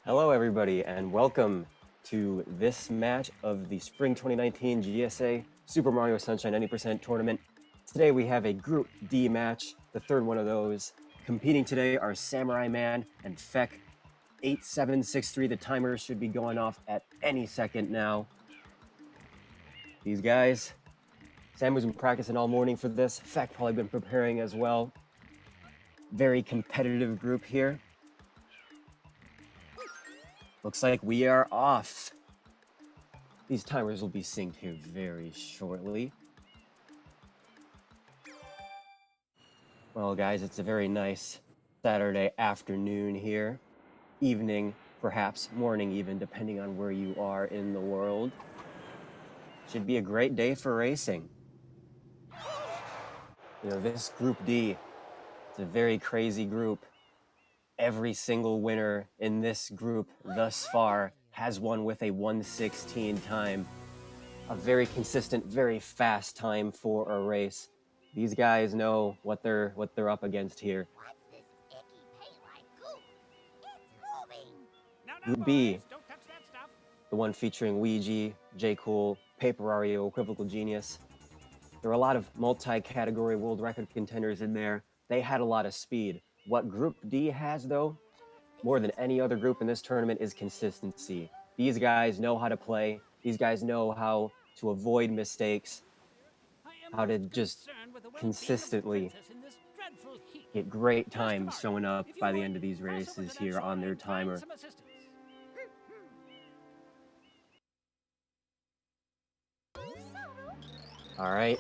Hello, everybody, and welcome to this match of the Spring 2019 GSA Super Mario Sunshine 90% Tournament. Today we have a Group D match, the third one of those. Competing today are Samura1man and Fech8763. The timer should be going off at any second now. These guys, Samu's been practicing all morning for this. Fech probably been preparing as well. Very competitive group here. Looks like we are off. These timers will be synced here very shortly. Well, guys, it's a very nice Saturday afternoon here. Evening, perhaps morning even, depending on where you are in the world. Should be a great day for racing. You know, this Group D, it's a very crazy group. Every single winner in this group thus far has won with a 1:16 time. A very consistent, very fast time for a race. These guys know what they're up against here. Group B, the one featuring Ouija, J. Cool, Paper Ario, Equivocal Genius. There were a lot of multi-category world record contenders in there. They had a lot of speed. What Group D has, though, more than any other group in this tournament, is consistency. These guys know how to play. These guys know how to avoid mistakes, how to just consistently get great times showing up by the end of these races here on their timer. All right,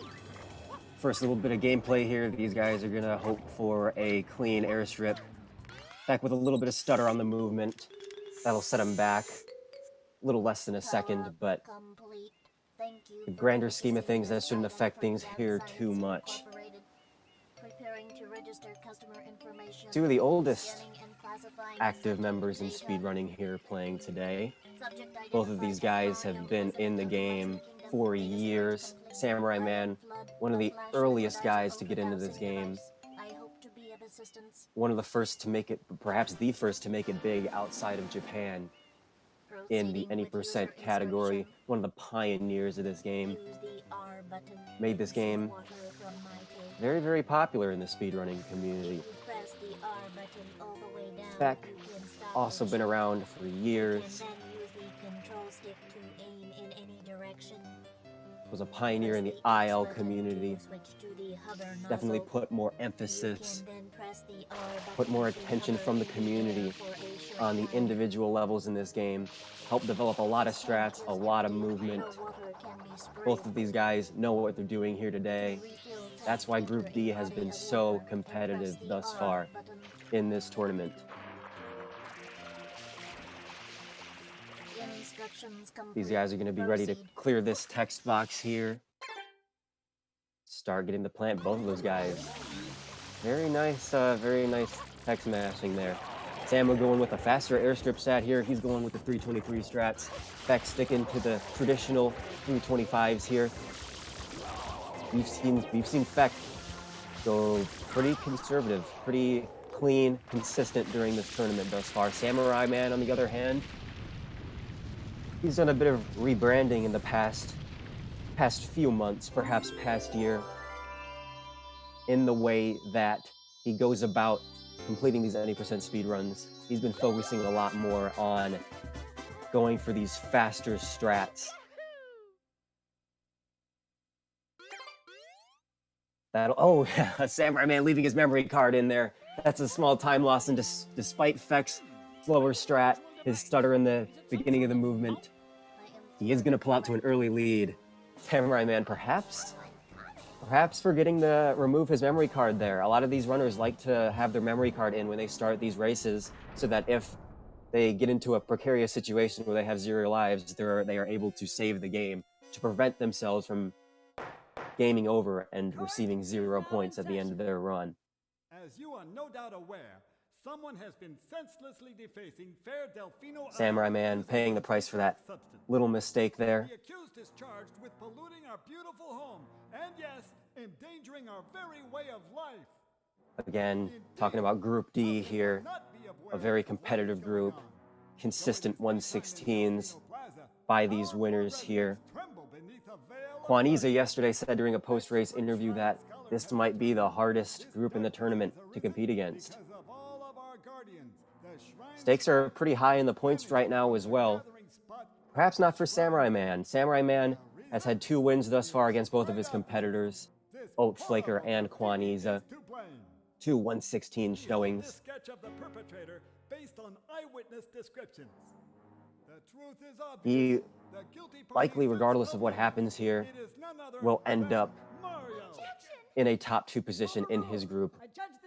first little bit of gameplay here. These guys are gonna hope for a clean airstrip. Back with a little bit of stutter on the movement. That'll set them back a little less than a second, but the grander scheme of things, that shouldn't affect things here too much. Two of the oldest active members in speedrunning here playing today. Both of these guys have been in the game for years. Samura1man, one of the earliest guys to get into this game. One of the first to make it, perhaps the first to make it big outside of Japan in the any percent category. One of the pioneers of this game. Made this game very, very popular in the speedrunning community. Fech, also been around for years. Was a pioneer in the IL community. Definitely put more emphasis, put more attention from the community on the individual levels in this game. Helped develop a lot of strats, a lot of movement. Both of these guys know what they're doing here today. That's why Group D has been so competitive thus far in this tournament. These guys are going to be ready to clear this text box here. Start getting the plant, both of those guys. Very nice text mashing there. Samu going with a faster airstrip stat here. He's going with the 323 strats. Fech sticking to the traditional 325s here. We've seen Fech go pretty conservative, pretty clean, consistent during this tournament thus far. Samura1man, on the other hand, he's done a bit of rebranding in the past few months, perhaps past year, in the way that he goes about completing these 90% speed runs. He's been focusing a lot more on going for these faster strats. Samura1man leaving his memory card in there. That's a small time loss, and despite Fech's slower strat, his stutter in the beginning of the movement, he is going to pull out to an early lead. Samura1man perhaps forgetting to remove his memory card there. A lot of these runners like to have their memory card in when they start these races, so that if they get into a precarious situation where they have 0 lives, they are able to save the game to prevent themselves from gaming over and receiving 0 points at the end of their run. As you are no doubt aware, someone has been senselessly defacing Fair Delfino. Samura1man paying the price for that little mistake there. The accused is charged with polluting our beautiful home and, yes, endangering our very way of life. Again, talking about Group D here, a very competitive group. consistent 116s by these winners here. Kwaniza yesterday said during a post-race interview that this might be the hardest group in the tournament to compete against. Stakes are pretty high in the points right now as well. Perhaps not for Samura1man. Samura1man has had 2 wins thus far against both of his competitors, Oat Flaker and Kwaniza. 2 116 showings. He likely, regardless of what happens here, will end up in a top 2 position in his group,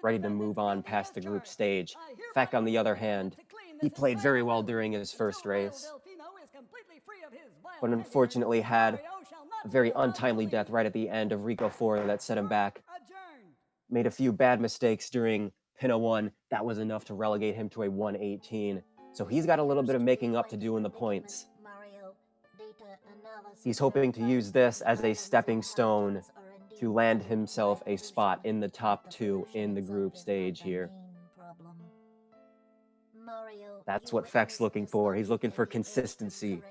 ready to move on past the group stage. Fech, on the other hand, he played very well during his first race, but unfortunately had a very untimely death right at the end of Rico 4 that set him back. Made a few bad mistakes during Pinna 1. That was enough to relegate him to a 118. So he's got a little bit of making up to do in the points. He's hoping to use this as a stepping stone to land himself a spot in the top 2 in the group stage here. That's what Fech's looking for. He's looking for consistency.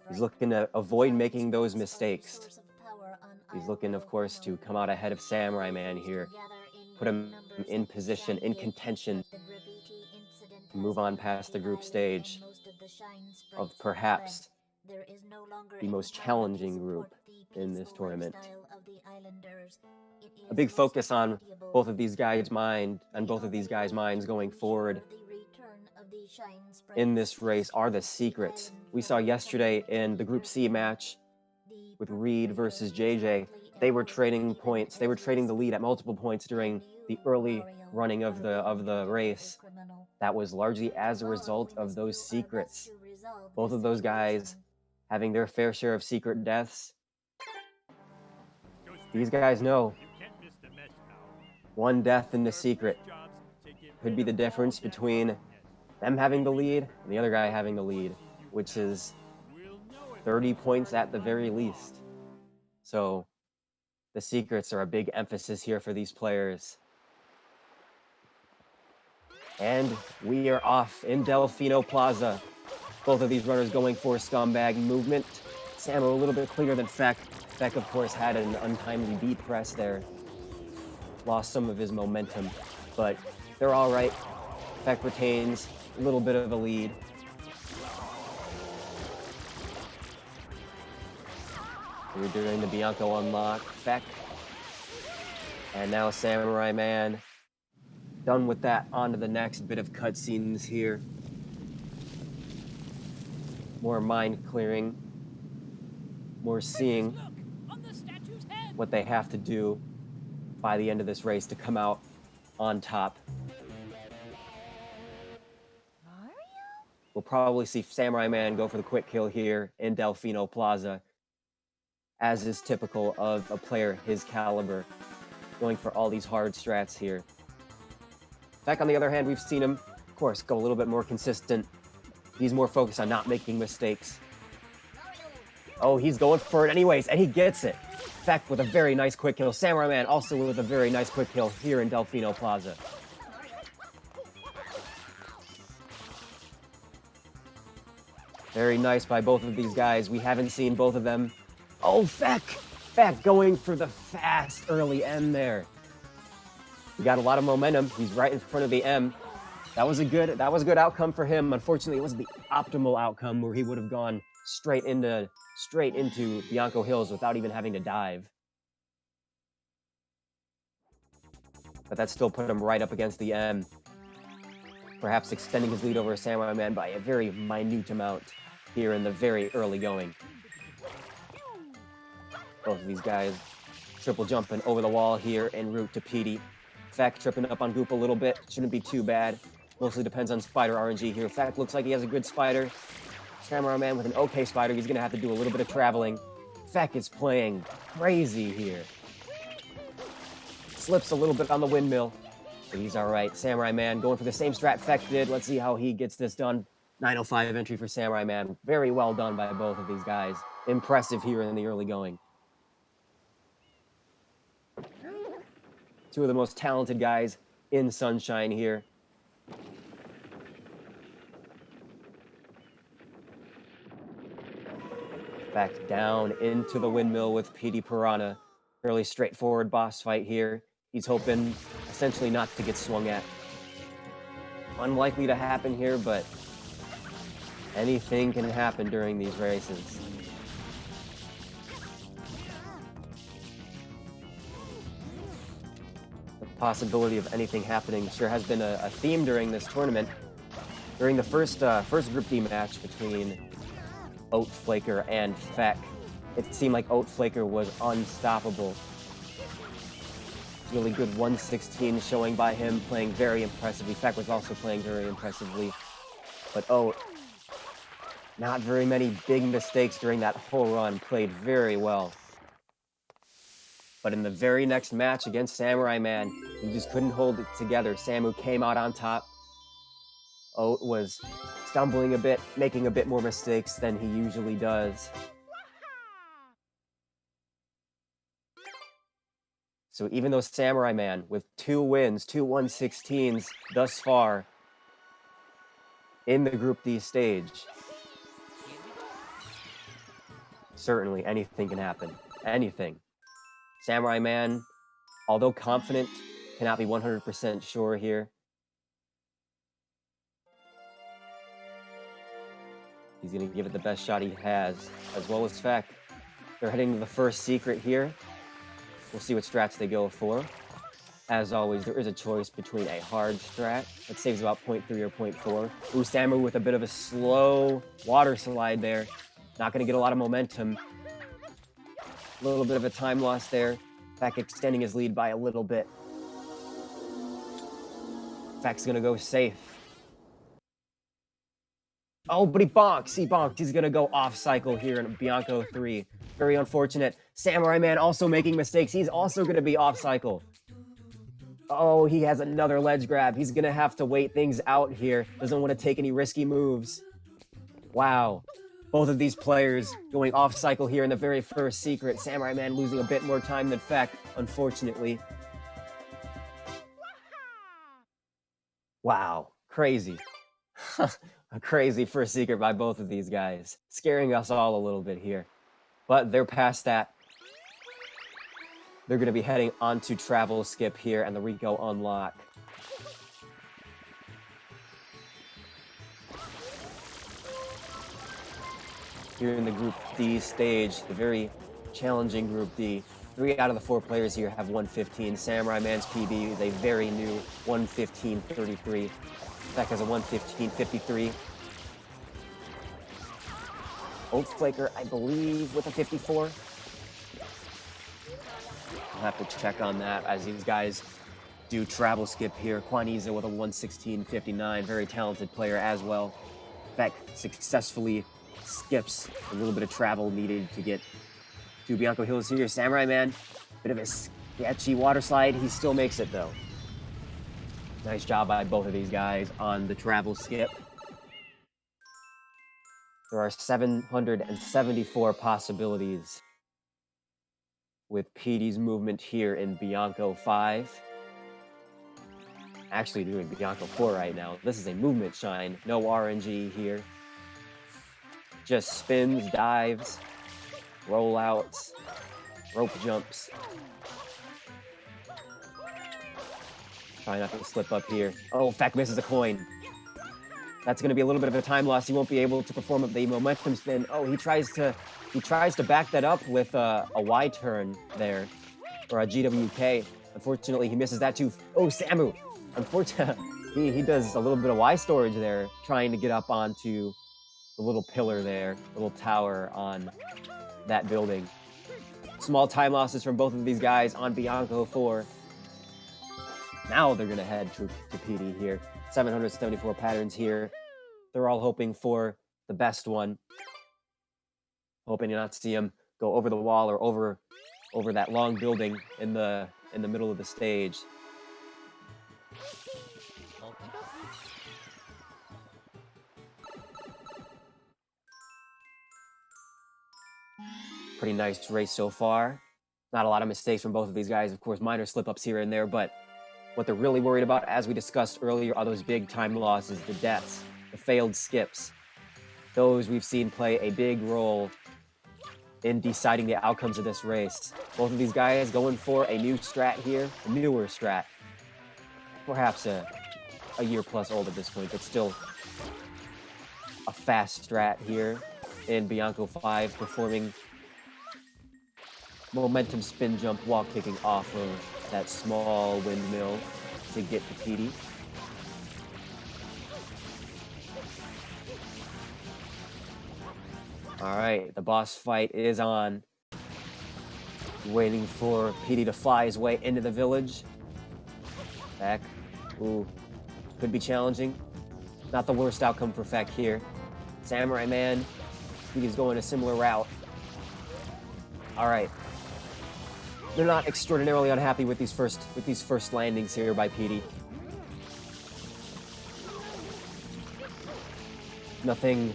He's looking to avoid making those mistakes. He's looking, of course, to come out ahead of Samura1man here, put him in position, in contention, to move on past the group stage of perhaps the most challenging group in this tournament. A big focus on both of these guys' minds going forward in this race are the secrets. We saw yesterday in the Group C match with Reed versus JJ, they were trading points. They were trading the lead at multiple points during the early running of the race. That was largely as a result of those secrets. Both of those guys having their fair share of secret deaths. These guys know one death in the secret could be the difference between them having the lead and the other guy having the lead, which is 30 points at the very least. So the secrets are a big emphasis here for these players. And we are off in Delfino Plaza. Both of these runners going for scumbag movement. Samu a little bit cleaner than Fech. Fech, of course, had an untimely beat press there. Lost some of his momentum, but they're all right. Fech retains a little bit of a lead. We're doing the Bianco unlock. Fech. And now Samura1man. Done with that, on to the next bit of cutscenes here. More mind clearing. More seeing what they have to do by the end of this race to come out on top. We'll probably see Samura1man go for the quick kill here in Delfino Plaza, as is typical of a player his caliber, going for all these hard strats here. Fech, on the other hand, we've seen him, of course, go a little bit more consistent. He's more focused on not making mistakes. Oh, he's going for it anyways, and he gets it. Fech with a very nice quick kill. Samura1man also with a very nice quick kill here in Delfino Plaza. Very nice by both of these guys. We haven't seen both of them. Oh, Fech! Fech going for the fast early M there. He got a lot of momentum. He's right in front of the M. That was a good outcome for him. Unfortunately, it wasn't the optimal outcome where he would have gone straight into Bianco Hills without even having to dive. But that still put him right up against the M. Perhaps extending his lead over Samura1man by a very minute amount here in the very early going. Both of these guys triple jumping over the wall here en route to PD. Fech tripping up on Goop a little bit. Shouldn't be too bad. Mostly depends on spider RNG here. Fech looks like he has a good spider. Samura1man with an okay spider. He's going to have to do a little bit of traveling. Fech is playing crazy here. Slips a little bit on the windmill, but he's all right. Samura1man going for the same strat Fech did. Let's see how he gets this done. 905 entry for Samura1man. Very well done by both of these guys. Impressive here in the early going. Two of the most talented guys in Sunshine here. Back down into the windmill with PD Piranha. Fairly straightforward boss fight here. He's hoping essentially not to get swung at. Unlikely to happen here, but anything can happen during these races. The possibility of anything happening sure has been a theme during this tournament. During the first Group D match between Oatflaker and Fech, it seemed like Oatflaker was unstoppable. Really good 116 showing by him, playing very impressively. Fech was also playing very impressively. But Oat, not very many big mistakes during that whole run, played very well. But in the very next match against Samura1man, he just couldn't hold it together. Samu came out on top. Oat was stumbling a bit, making a bit more mistakes than he usually does. So even though Samura1man, with 2 wins, 2 116s thus far in the Group D stage, certainly anything can happen. Anything. Samura1man, although confident, cannot be 100% sure here. He's going to give it the best shot he has, as well as Fech. They're heading to the first secret here. We'll see what strats they go for. As always, there is a choice between a hard strat that saves about 0.3 or 0.4. Samu with a bit of a slow water slide there. Not going to get a lot of momentum. A little bit of a time loss there. Fech extending his lead by a little bit. Fech's going to go safe. Oh, but he bonks. He bonked. He's going to go off cycle here in Bianco 3. Very unfortunate. Samura1man also making mistakes. He's also going to be off cycle. Oh, he has another ledge grab. He's going to have to wait things out here. Doesn't want to take any risky moves. Wow. Both of these players going off cycle here in the very first secret. Samura1man losing a bit more time than Fech, unfortunately. Wow. Crazy. A crazy first secret by both of these guys. Scaring us all a little bit here. But they're past that. They're going to be heading onto Travel Skip here and the Rico Unlock. Here in the Group D stage, the very challenging Group D. 3 out of the 4 players here have 115. Samura1man's PB is a very new 115.33. Fech has a 115.53. Oatflaker, I believe, with a 54. I'll have to check on that as these guys do travel skip here. Quaniza with a 116.59, very talented player as well. Fech successfully skips a little bit of travel needed to get to Bianco Hills here. Samura1man, bit of a sketchy water slide. He still makes it though. Nice job by both of these guys on the travel skip. There are 774 possibilities with PD's movement here in Bianco 5. Actually doing Bianco 4 right now. This is a movement shine. No RNG here. Just spins, dives, rollouts, rope jumps. Try not to slip up here. Oh, Fech misses a coin. That's going to be a little bit of a time loss. He won't be able to perform the momentum spin. Oh, he tries to back that up with a Y turn there, or a GWK. Unfortunately, he misses that too. Oh, Samu. Unfortunately, he does a little bit of Y storage there, trying to get up onto the little pillar there, little tower on that building. Small time losses from both of these guys on Bianco 4. Now they're going to head to PD here. 774 patterns here. They're all hoping for the best one. Hoping to not see him go over the wall or over that long building in the middle of the stage. Pretty nice race so far. Not a lot of mistakes from both of these guys. Of course, minor slip-ups here and there, but what they're really worried about, as we discussed earlier, are those big time losses, the deaths, the failed skips. Those we've seen play a big role in deciding the outcomes of this race. Both of these guys going for a new strat here, a newer strat. Perhaps a year plus old at this point, but still a fast strat here in Bianco 5, performing momentum spin jump while kicking off of that small windmill to get to Petey. All right, the boss fight is on. Waiting for Petey to fly his way into the village. Fech. Ooh, could be challenging. Not the worst outcome for Fech here. Samura1man, he's going a similar route. All right. They're not extraordinarily unhappy with these first landings here by Petey. Nothing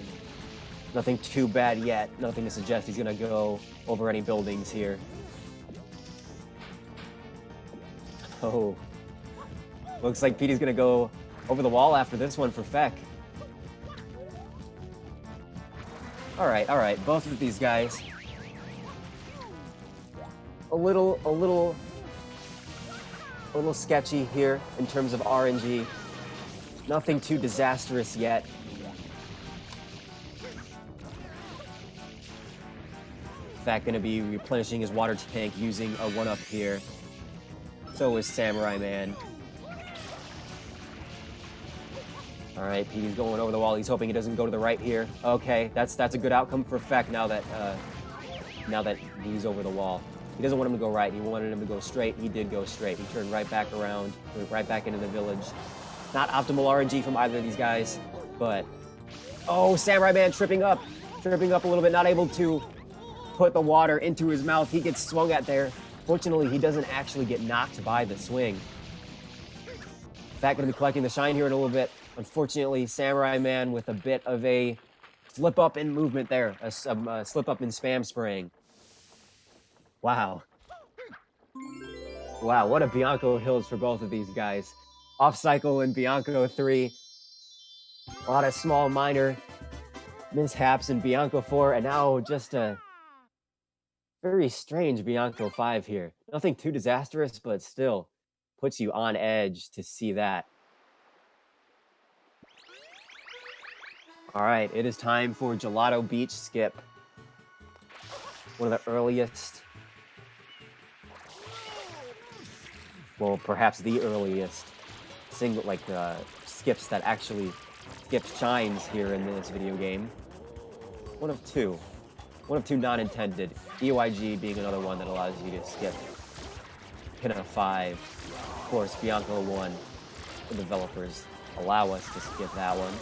too bad yet. Nothing to suggest he's gonna go over any buildings here. Oh. Looks like Petey's gonna go over the wall after this one for Fech. All right. Both of these guys. A little sketchy here in terms of RNG. Nothing too disastrous yet. Fech gonna be replenishing his water tank using a 1-up here. So is Samura1man. All right, Petey's going over the wall. He's hoping he doesn't go to the right here. Okay, that's a good outcome for Fech now that he's over the wall. He doesn't want him to go right. He wanted him to go straight. He did go straight. He turned right back around, went right back into the village. Not optimal RNG from either of these guys, but oh, Samura1man tripping up a little bit, not able to put the water into his mouth. He gets swung at there. Fortunately, he doesn't actually get knocked by the swing. Fech gonna be collecting the shine here in a little bit. Unfortunately, Samura1man with a bit of a slip up in movement there, a slip up in spam spraying. Wow. Wow, what a Bianco Hills for both of these guys. Off cycle in Bianco 3. A lot of small minor mishaps in Bianco 4, and now just a very strange Bianco 5 here. Nothing too disastrous, but still puts you on edge to see that. All right, it is time for Gelato Beach Skip. One of the earliest, well, perhaps the earliest skips that actually skip shines here in this video game. One of two non-intended. EYG being another one that allows you to skip Pinna 5. Of course, Bianco 1, the developers allow us to skip that one.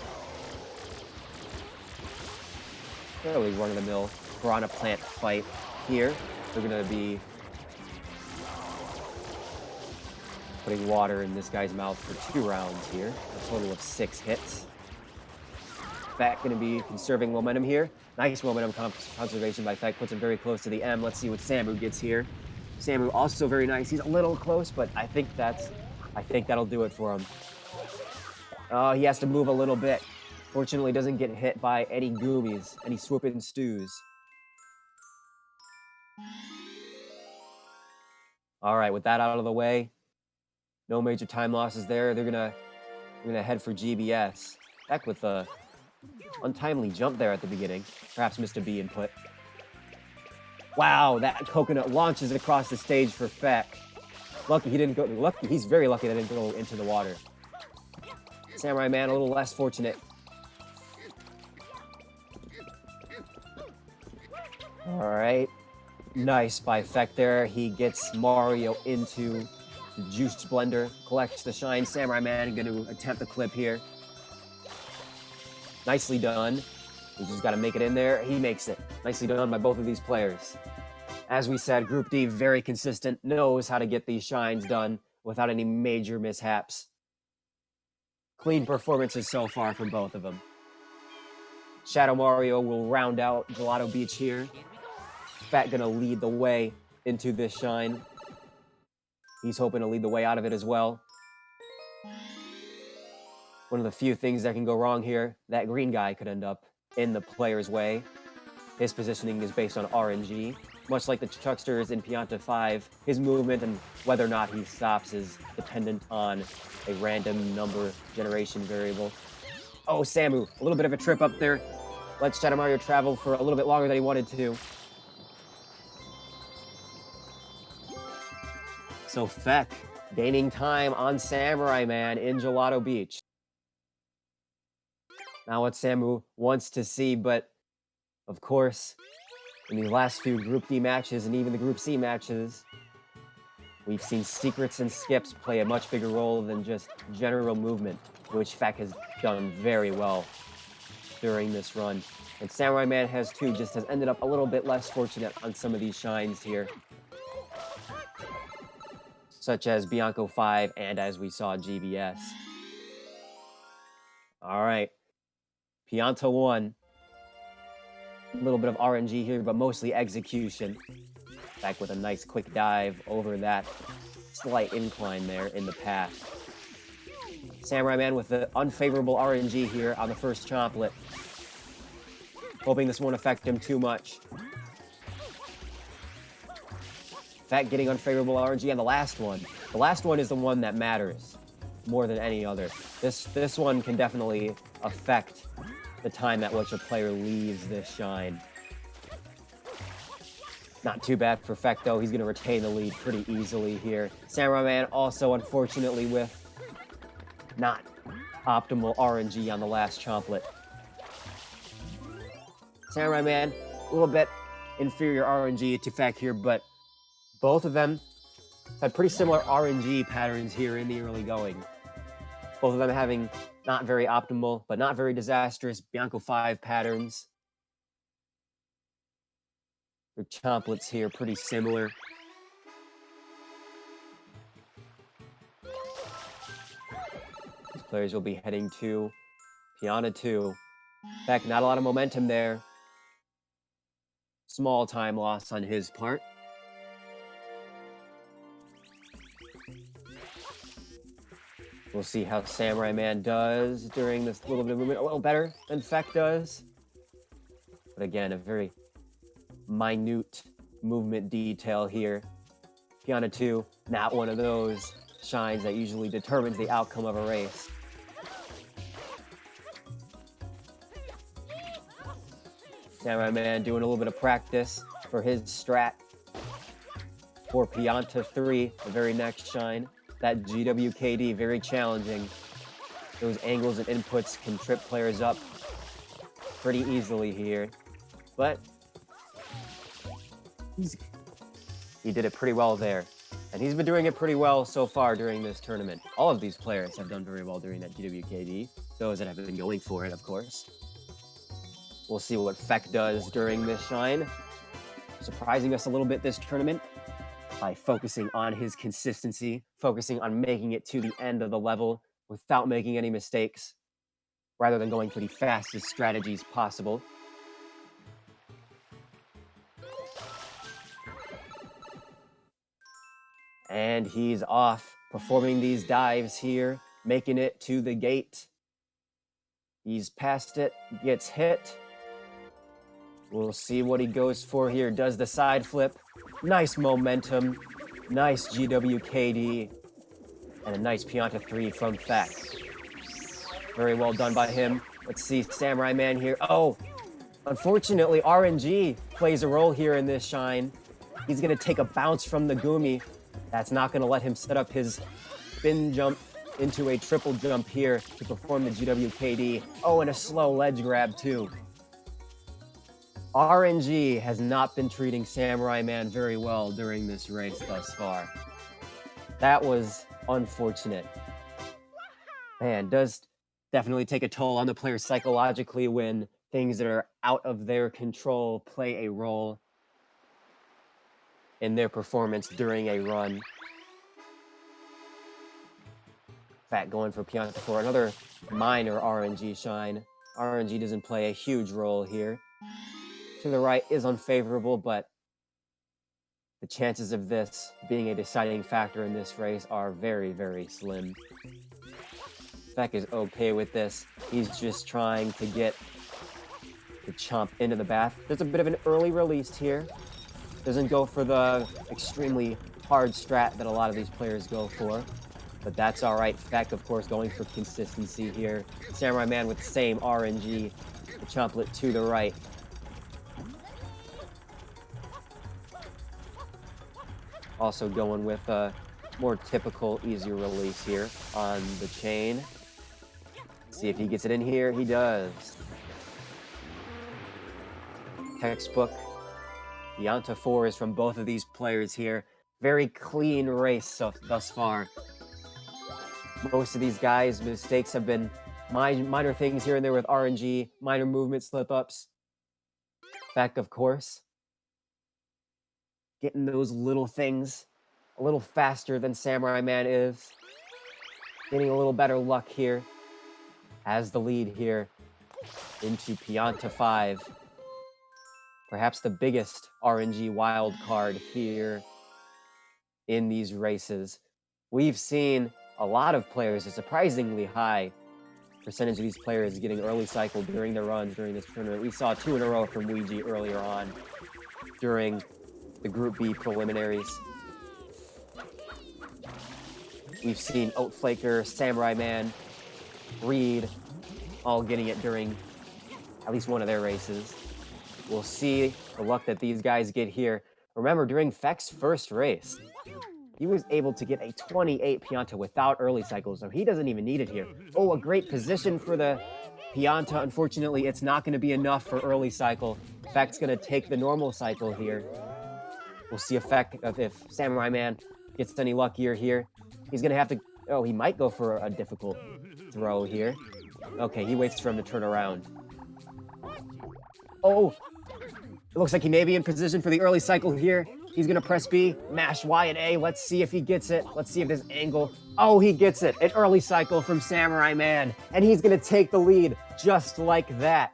Fairly run-of-the-mill piranha plant fight here. They're going to be putting water in this guy's mouth for 2 rounds here. A total of 6 hits. Fech going to be conserving momentum here. Nice momentum conservation by Fech. Puts him very close to the M. Let's see what Samu gets here. Samu also very nice. He's a little close, but I think that'll do it for him. Oh, he has to move a little bit. Fortunately, doesn't get hit by any goomies, any swooping stews. All right, with that out of the way, no major time losses there. They're gonna head for GBS. Fech with a untimely jump there at the beginning. Perhaps missed a B input. Wow, that coconut launches across the stage for Fech. Lucky he didn't go. He's very lucky that he didn't go into the water. Samura1man a little less fortunate. All right, nice by Fech there. He gets Mario into the juice blender, collects the shine. Samura1man going to attempt the clip here. Nicely done. We just got to make it in there. He makes it. Nicely done by both of these players. As we said, Group D, very consistent, knows how to get these shines done without any major mishaps. Clean performances so far from both of them. Shadow Mario will round out Gelato Beach here. Fech gonna lead the way into this shine. He's hoping to lead the way out of it as well. One of the few things that can go wrong here, that green guy could end up in the player's way. His positioning is based on RNG. Much like the Chucksters in Pianta 5, his movement and whether or not he stops is dependent on a random number generation variable. Oh, Samu, a little bit of a trip up there. Let Shadow Mario travel for a little bit longer than he wanted to. So Fech gaining time on Samurai-Man in Gelato Beach. Not what Samu wants to see, but of course, in these last few Group D matches and even the Group C matches, we've seen secrets and skips play a much bigger role than just general movement, which Fech has done very well during this run. And Samurai-Man has too, just has ended up a little bit less fortunate on some of these shines here, such as Bianco 5 and as we saw GBS. All right, Pianta 1. A little bit of RNG here, but mostly execution. Back with a nice quick dive over that slight incline there in the path. Samurai-Man with the unfavorable RNG here on the first chomplet. Hoping this won't affect him too much. Fech getting unfavorable RNG on the last one. The last one is the one that matters more than any other. This one can definitely affect the time at which a player leaves this shine. Not too bad for Fech, though. He's going to retain the lead pretty easily here. Samurai-Man also, unfortunately, with not optimal RNG on the last chomplet. Samurai-Man, a little bit inferior RNG to Fech here, but both of them had pretty similar RNG patterns here in the early going. Both of them having not very optimal, but not very disastrous Bianco 5 patterns. Their chomplets here pretty similar. These players will be heading to Pianta 2. In fact, not a lot of momentum there. Small time loss on his part. We'll see how Samurai-Man does during this little bit of movement. A little better than Fech does. But again, a very minute movement detail here. Pianta 2, not one of those shines that usually determines the outcome of a race. Samurai-Man doing a little bit of practice for his strat for Pianta 3, the very next shine. That GWKD, very challenging. Those angles and inputs can trip players up pretty easily here. But he did it pretty well there. And he's been doing it pretty well so far during this tournament. All of these players have done very well during that GWKD. Those that have been going for it, of course. We'll see what Fech does during this shine. Surprising us a little bit this tournament by focusing on his consistency, focusing on making it to the end of the level without making any mistakes, rather than going for the fastest strategies possible. And he's off, performing these dives here, making it to the gate. He's past it, gets hit. We'll see what he goes for here. Does the side flip. Nice momentum. Nice GWKD. And a nice Pianta 3 from Fech. Very well done by him. Let's see Samurai-Man here. Oh, unfortunately, RNG plays a role here in this shine. He's going to take a bounce from the Gumi. That's not going to let him set up his spin jump into a triple jump here to perform the GWKD. Oh, and a slow ledge grab too. RNG has not been treating Samurai-Man very well during this race thus far. That was unfortunate. Man, does definitely take a toll on the player psychologically when things that are out of their control play a role in their performance during a run. Fech going for Pianta for another minor RNG shine. RNG doesn't play a huge role here. To the right is unfavorable, but the chances of this being a deciding factor in this race are very, very slim. Fech is okay with this. He's just trying to get to chomp into the bath. There's a bit of an early release here. Doesn't go for the extremely hard strat that a lot of these players go for. But that's all right. Fech, of course, going for consistency here. Samura1man with the same RNG. The chomplet to the right. Also going with a more typical, easier release here on the chain. See if he gets it in here. He does. Textbook. Pianta 4 is from both of these players here. Very clean race thus far. Most of these guys' mistakes have been minor things here and there with RNG, minor movement slip-ups. Fech, of course. Getting those little things a little faster than Samura1man is. Getting a little better luck here. Has the lead here into Pianta 5. Perhaps the biggest RNG wild card here in these races. We've seen a lot of players, a surprisingly high percentage of these players getting early cycle during their runs during this tournament. We saw 2 in a row from Ouija earlier on during the Group B preliminaries. We've seen Oatflaker, Samura1man, Reed, all getting it during at least one of their races. We'll see the luck that these guys get here. Remember, during Fech's first race, he was able to get a 28 Pianta without early cycles, so he doesn't even need it here. Oh, a great position for the Pianta. Unfortunately, it's not going to be enough for early cycle. Fech's going to take the normal cycle here. We'll see if Samura1man gets any luckier here. He's going to have to... Oh, he might go for a difficult throw here. Okay, he waits for him to turn around. Oh! It looks like he may be in position for the early cycle here. He's going to press B, mash Y and A. Let's see if he gets it. Let's see if this angle... Oh, he gets it. An early cycle from Samura1man. And he's going to take the lead just like that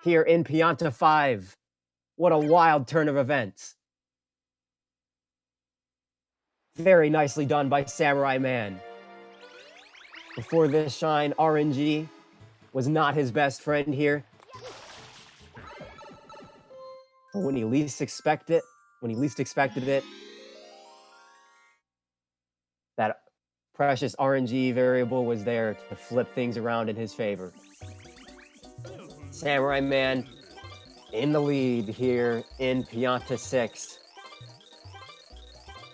here in Pianta 5. What a wild turn of events. Very nicely done by Samura1man. Before this shine, RNG was not his best friend here. But when he least expected it, that precious RNG variable was there to flip things around in his favor. Samura1man in the lead here in Pianta 6.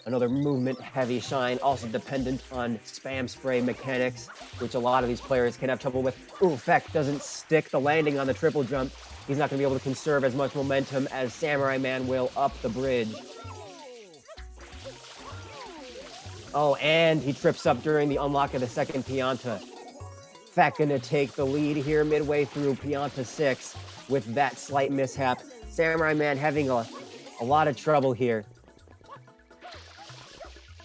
Another movement-heavy shine, also dependent on spam spray mechanics, which a lot of these players can have trouble with. Ooh, Fech doesn't stick the landing on the triple jump. He's not going to be able to conserve as much momentum as Samura1man will up the bridge. Oh, and he trips up during the unlock of the second Pianta. Fech going to take the lead here midway through Pianta 6 with that slight mishap. Samura1man having a lot of trouble here.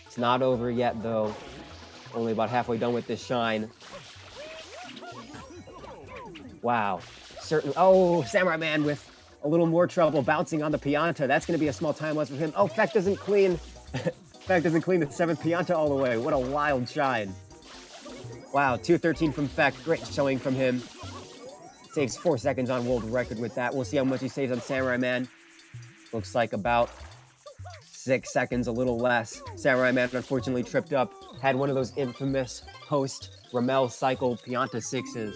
It's not over yet, though. Only about halfway done with this shine. Wow. Oh, Samura1man with a little more trouble bouncing on the Pianta. That's going to be a small time loss for him. Oh, Fech doesn't clean. Fech doesn't clean the 7th Pianta all the way. What a wild shine. Wow, 2:13 from Fech. Great showing from him. Saves 4 seconds on world record with that. We'll see how much he saves on Samura1man. Looks like about 6 seconds, a little less. Samura1man unfortunately tripped up. Had one of those infamous post-Ramel cycle Pianta 6s.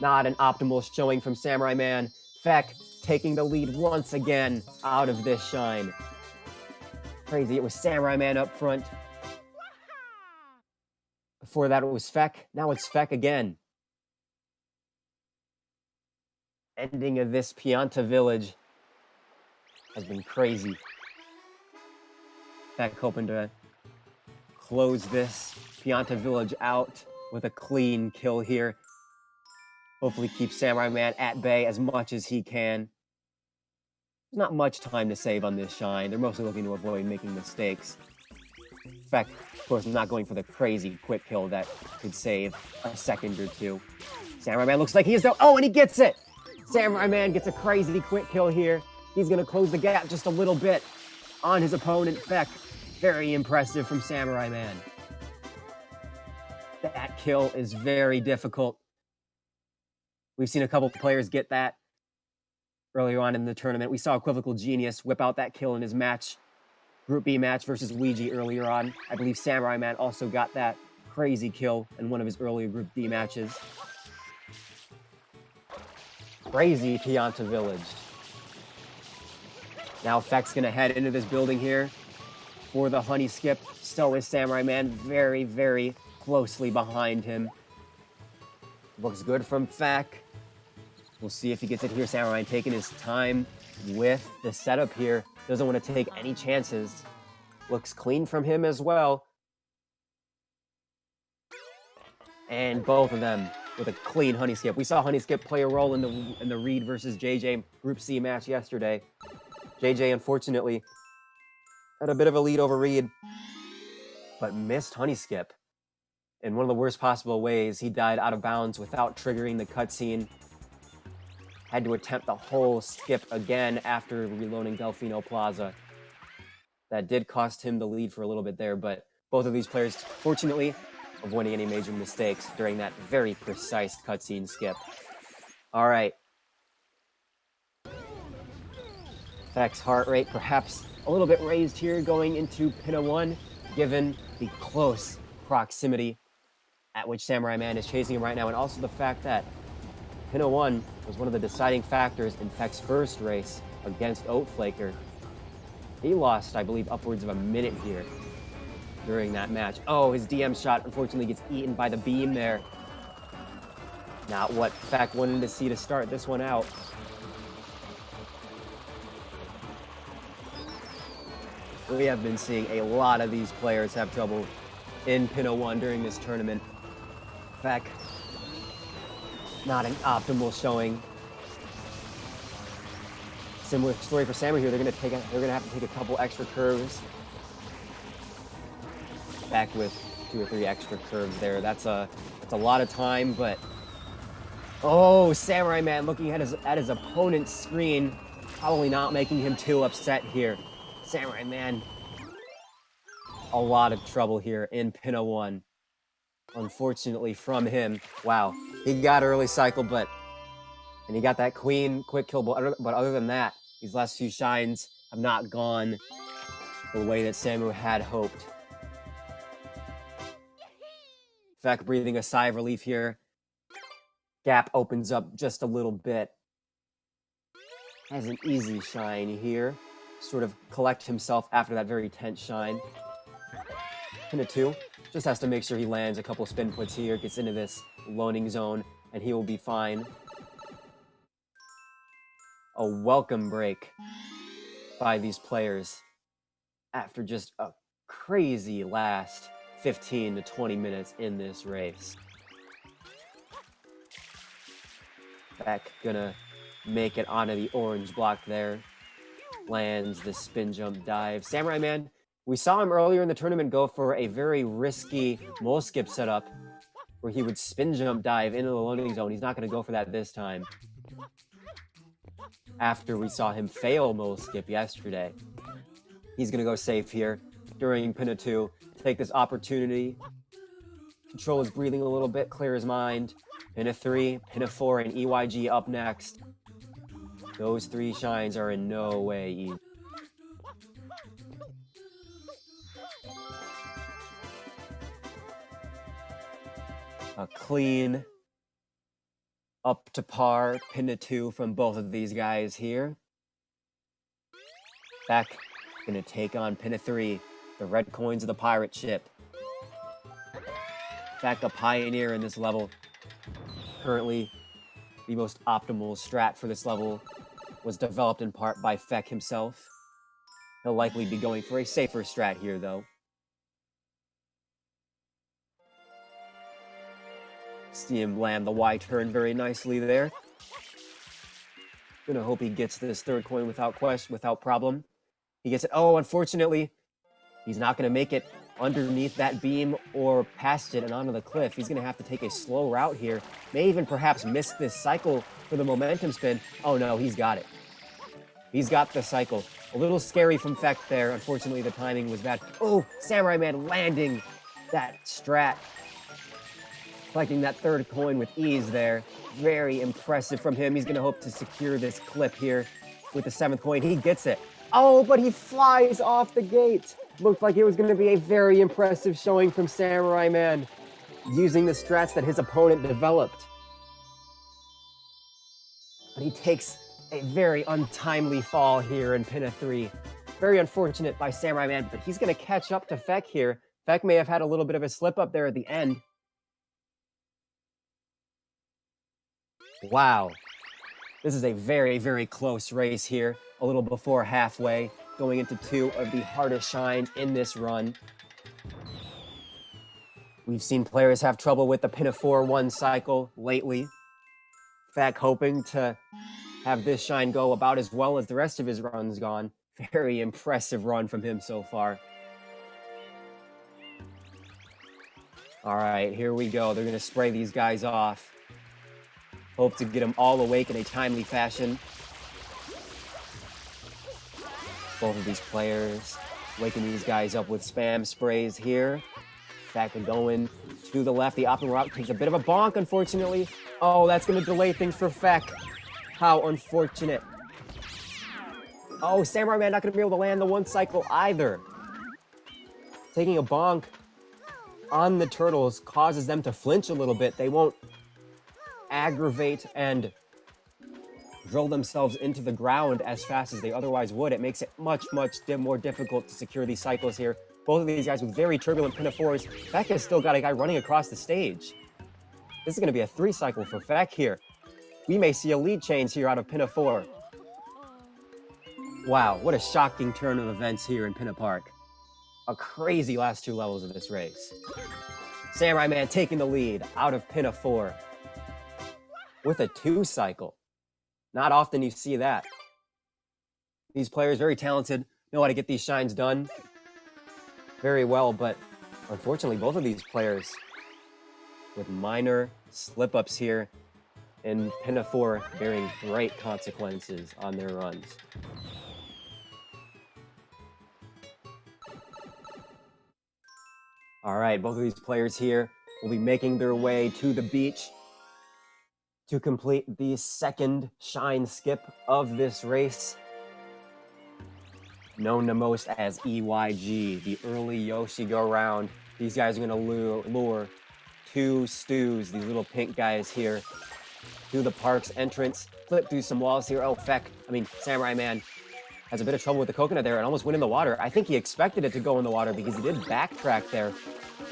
Not an optimal showing from Samura1man. Fech taking the lead once again out of this shine. Crazy, it was Samura1man up front. Before that, it was Fech. Now it's Fech again. Ending of this Pianta village has been crazy. Fech hoping to close this Pianta village out with a clean kill here. Hopefully keep Samura1man at bay as much as he can. There's not much time to save on this shine. They're mostly looking to avoid making mistakes. Fech, of course, not going for the crazy quick kill that could save a second or two. Samura1man looks like he is though. Oh, and he gets it! Samura1man gets a crazy quick kill here. He's going to close the gap just a little bit on his opponent, Fech. Very impressive from Samura1man. That kill is very difficult. We've seen a couple players get that earlier on in the tournament. We saw Equivocal Genius whip out that kill in his match, Group B match versus Ouija earlier on. I believe Samura1man also got that crazy kill in one of his earlier Group D matches. Crazy Pianta Village. Now Fech's gonna head into this building here for the honey skip. So is Samura1man very, very closely behind him. Looks good from Fech. We'll see if he gets it here. Samura1man taking his time with the setup here. Doesn't want to take any chances. Looks clean from him as well. And both of them with a clean honey skip. We saw honey skip play a role in the Reed versus JJ Group C match yesterday. JJ, unfortunately, had a bit of a lead over Reed, but missed honey skip in one of the worst possible ways. He died out of bounds without triggering the cutscene. Had to attempt the whole skip again after reloading Delfino Plaza. That did cost him the lead for a little bit there, but both of these players, fortunately, avoiding any major mistakes during that very precise cutscene skip. All right. Fech's heart rate perhaps a little bit raised here going into Pinna 1, given the close proximity at which Samura1man is chasing him right now, and also the fact that Pinna 1 was one of the deciding factors in Fech's first race against Oatflaker. He lost, I believe, upwards of a minute here during that match. Oh, his DM shot unfortunately gets eaten by the beam there. Not what Fech wanted to see to start this one out. We have been seeing a lot of these players have trouble in Pinna 1 during this tournament. Fech, not an optimal showing. Similar story for Samu here. They're gonna have to take a couple extra curves. Back with 2 or 3 extra curves there. That's a lot of time, but oh, Samura1man looking at his opponent's screen, probably not making him too upset here. Samura1man, a lot of trouble here in Pinna 1. Unfortunately from him. Wow, he got early cycle, and he got that queen quick kill, but other than that, these last few shines have not gone the way that Samu had hoped. Fech breathing a sigh of relief here. Gap opens up just a little bit. Has an easy shine here. Sort of collect himself after that very tense shine. Pinna 2 just has to make sure he lands a couple spin puts here, gets into this loading zone, and he will be fine. A welcome break by these players after just a crazy last 15 to 20 minutes in this race. Fech gonna make it onto the orange block there. Lands the spin jump dive. Samura1man, we saw him earlier in the tournament go for a very risky mole skip setup where he would spin jump dive into the loading zone. He's not gonna go for that this time. After we saw him fail mole skip yesterday. He's gonna go safe here during Pinna 2. Take this opportunity. Control his breathing a little bit, clear his mind. Pinna 3, Pinna 4, and EYG up next. Those 3 shines are in no way easy. A clean, up to par Pinna 2 from both of these guys here. Fech gonna take on Pinna 3, the red coins of the pirate ship. Fech, a pioneer in this level. Currently, the most optimal strat for this level was developed in part by Fech himself. He'll likely be going for a safer strat here, though. See him land the Y turn very nicely there. Gonna hope he gets this third coin without problem. He gets it. Oh, unfortunately, he's not gonna make it underneath that beam or past it and onto the cliff. He's gonna have to take a slow route here. May even perhaps miss this cycle for the momentum spin. Oh no, he's got it. He's got the cycle. A little scary from Fech there. Unfortunately, the timing was bad. Oh, Samura1man landing that strat. collecting that third coin with ease there. Very impressive from him. He's going to hope to secure this clip here with the 7th coin. He gets it. Oh, but he flies off the gate. Looked like it was going to be a very impressive showing from Samura1man, using the strats that his opponent developed. But he takes a very untimely fall here in pin of 3. Very unfortunate by Samura1man, but he's going to catch up to Fech here. Fech may have had a little bit of a slip up there at the end. Wow. This is a very, very close race here. A little before halfway, going into 2 of the hardest shines in this run. We've seen players have trouble with the pin of 4 1 cycle lately. Fech hoping to have this shine go about as well as the rest of his runs gone. Very impressive run from him so far. All right, here we go. They're going to spray these guys off. Hope to get them all awake in a timely fashion. Both of these players waking these guys up with spam sprays here. Fech going to the left. The optimal route takes a bit of a bonk, unfortunately. Oh, that's going to delay things for Fech. How unfortunate. Oh, Samura1man not going to be able to land the 1 cycle either. Taking a bonk on the turtles causes them to flinch a little bit. They won't aggravate and drill themselves into the ground as fast as they otherwise would. It makes it much more difficult to secure these cycles here. Both of these guys with very turbulent pin of 4s. Fech has still got a guy running across the stage. This is going to be a 3 cycle for Fech here. We may see a lead change here out of pin of 4. Wow, what a shocking turn of events here in Pinna Park. A crazy last 2 levels of this race. Samura1man taking the lead out of pin of 4 with a 2 cycle. Not often you see that. These players, very talented, know how to get these shines done very well, but unfortunately, both of these players with minor slip-ups here in pin of 4 bearing great consequences on their runs. All right, both of these players here will be making their way to the beach to complete the 2nd shine skip of this race, known to most as EYG, the early Yoshi go round. These guys are going to lure 2 stews, these little pink guys here, to the park's entrance, flip through some walls here. Oh, Samura1man has a bit of trouble with the coconut there and almost went in the water. I think he expected it to go in the water because he did backtrack there,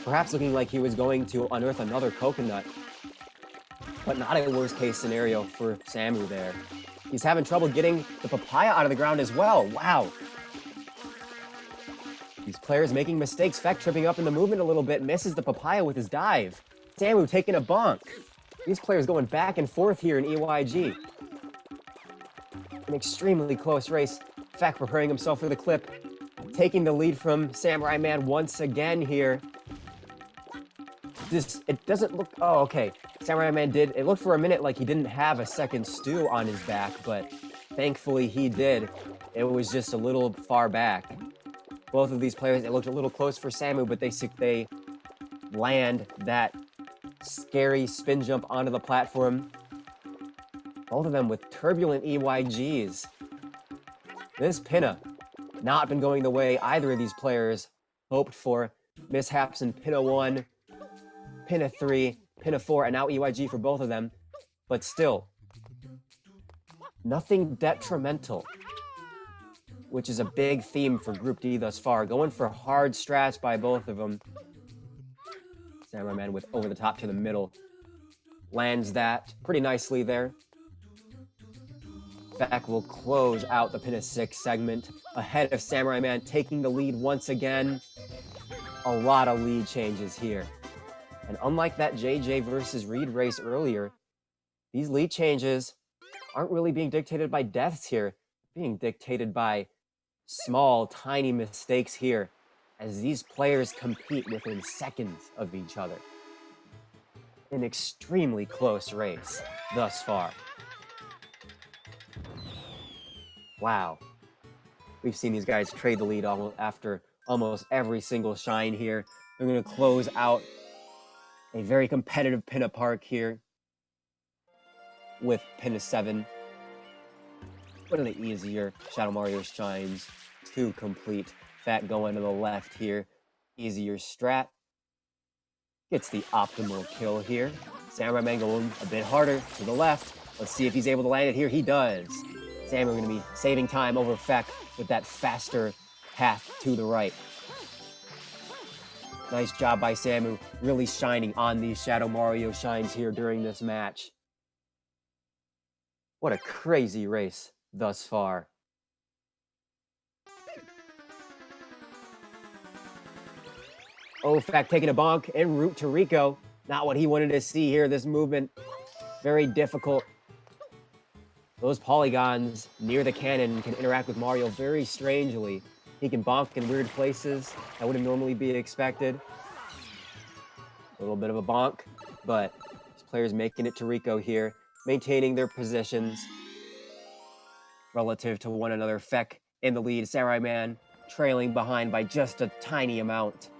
perhaps looking like he was going to unearth another coconut. But not a worst case scenario for Samu there. He's having trouble getting the papaya out of the ground as well. Wow. These players making mistakes. Fech tripping up in the movement a little bit, misses the papaya with his dive. Samu taking a bonk. These players going back and forth here in EYG. An extremely close race. Fech preparing himself for the clip. Taking the lead from Samura1man once again here. It doesn't look... Oh, okay. Samura1man did... It looked for a minute like he didn't have a second stew on his back, but thankfully he did. It was just a little far back. Both of these players, it looked a little close for Samu, but they land that scary spin jump onto the platform. Both of them with turbulent EYGs. This pinna not been going the way either of these players hoped for. Mishaps in pinna 1, pinna 3, pinna 4, and now EYG for both of them. But still, nothing detrimental, which is a big theme for Group D thus far. Going for hard strats by both of them. Samura1man with over the top to the middle. Lands that pretty nicely there. Fech will close out the pin of 6 segment ahead of Samura1man, taking the lead once again. A lot of lead changes here. And unlike that JJ versus Reed race earlier, these lead changes aren't really being dictated by deaths here, being dictated by small, tiny mistakes here as these players compete within seconds of each other. An extremely close race thus far. Wow. We've seen these guys trade the lead after almost every single shine here. They're going to close out A very competitive pin park here with pin 7. One of the easier Shadow Mario shines to complete. Fech going to the left here. Easier strat. Gets the optimal kill here. Samura1man going a bit harder to the left. Let's see if he's able to land it here. He does. Samu going to be saving time over Fech with that faster path to the right. Nice job by Samu, really shining on these Shadow Mario shines here during this match. What a crazy race thus far. Oh, Fech taking a bonk en route to Rico. Not what he wanted to see here. This movement, very difficult. Those polygons near the cannon can interact with Mario very strangely. He can bonk in weird places that wouldn't normally be expected. A little bit of a bonk, but this player's making it to Rico here, maintaining their positions relative to one another. Fech in the lead, Samura1man trailing behind by just a tiny amount.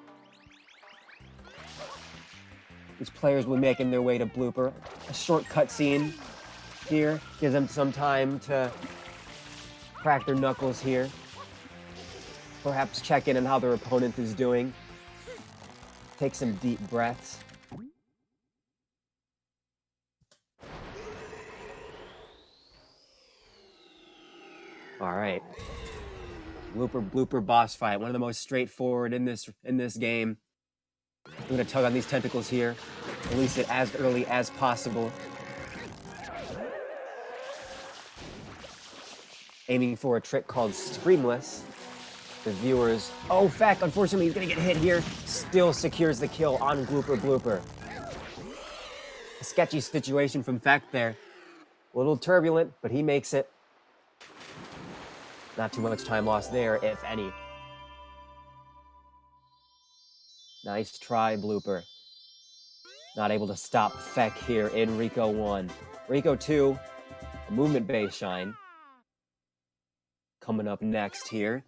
These players will be making their way to blooper. A short cutscene here gives them some time to crack their knuckles here. Perhaps check in on how their opponent is doing. Take some deep breaths. All right. Blooper boss fight. One of the most straightforward in this game. I'm gonna tug on these tentacles here. Release it as early as possible. Aiming for a trick called Screamless. The viewers... Oh, Fech, unfortunately, he's gonna get hit here. Still secures the kill on Blooper. A sketchy situation from Fech there. A little turbulent, but he makes it. Not too much time lost there, if any. Nice try, Blooper. Not able to stop Fech here in Rico 1. Rico 2, a movement-based shine. Coming up next here.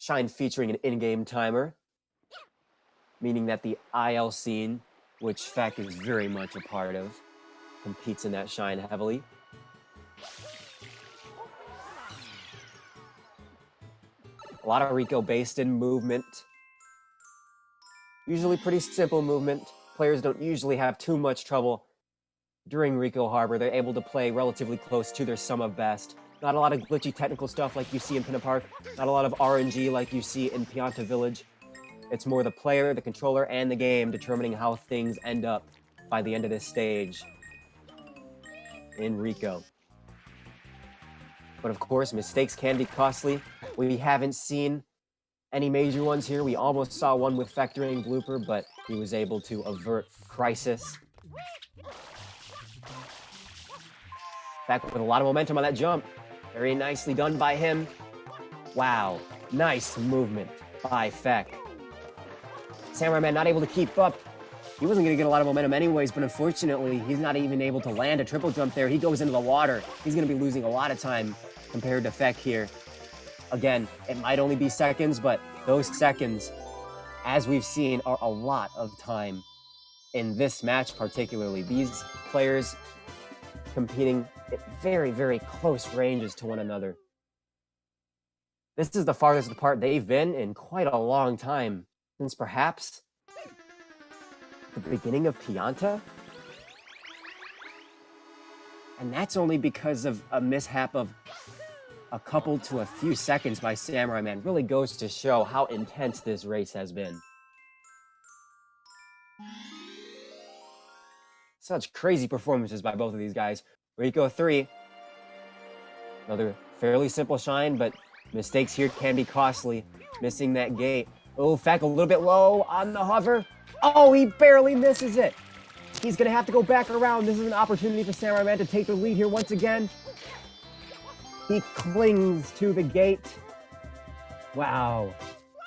Shine featuring an in-game timer, meaning that the IL scene, which Fech is very much a part of, competes in that shine heavily. A lot of Rico based in movement. Usually pretty simple movement. Players don't usually have too much trouble during Rico Harbor. They're able to play relatively close to their sum of best. Not a lot of glitchy technical stuff like you see in Pinna Park. Not a lot of RNG like you see in Pianta Village. It's more the player, the controller, and the game determining how things end up by the end of this stage in Rico. But of course, mistakes can be costly. We haven't seen any major ones here. We almost saw one with factoring Blooper, but he was able to avert crisis. Fech with a lot of momentum on that jump. Very nicely done by him. Wow, nice movement by Fech. Samura1man not able to keep up. He wasn't going to get a lot of momentum anyways, but unfortunately, he's not even able to land a triple jump there. He goes into the water. He's going to be losing a lot of time compared to Fech here. Again, it might only be seconds, but those seconds, as we've seen, are a lot of time in this match particularly. These players competing at very, very close ranges to one another. This is the farthest apart they've been in quite a long time, since perhaps the beginning of Pianta? And that's only because of a mishap of a couple to a few seconds by Samura1man. Really goes to show how intense this race has been. Such crazy performances by both of these guys. Rico 3, another fairly simple shine, but mistakes here can be costly. Missing that gate. Oh, Fech a little bit low on the hover. Oh, he barely misses it. He's gonna have to go back around. This is an opportunity for Samura1man to take the lead here once again. He clings to the gate. Wow.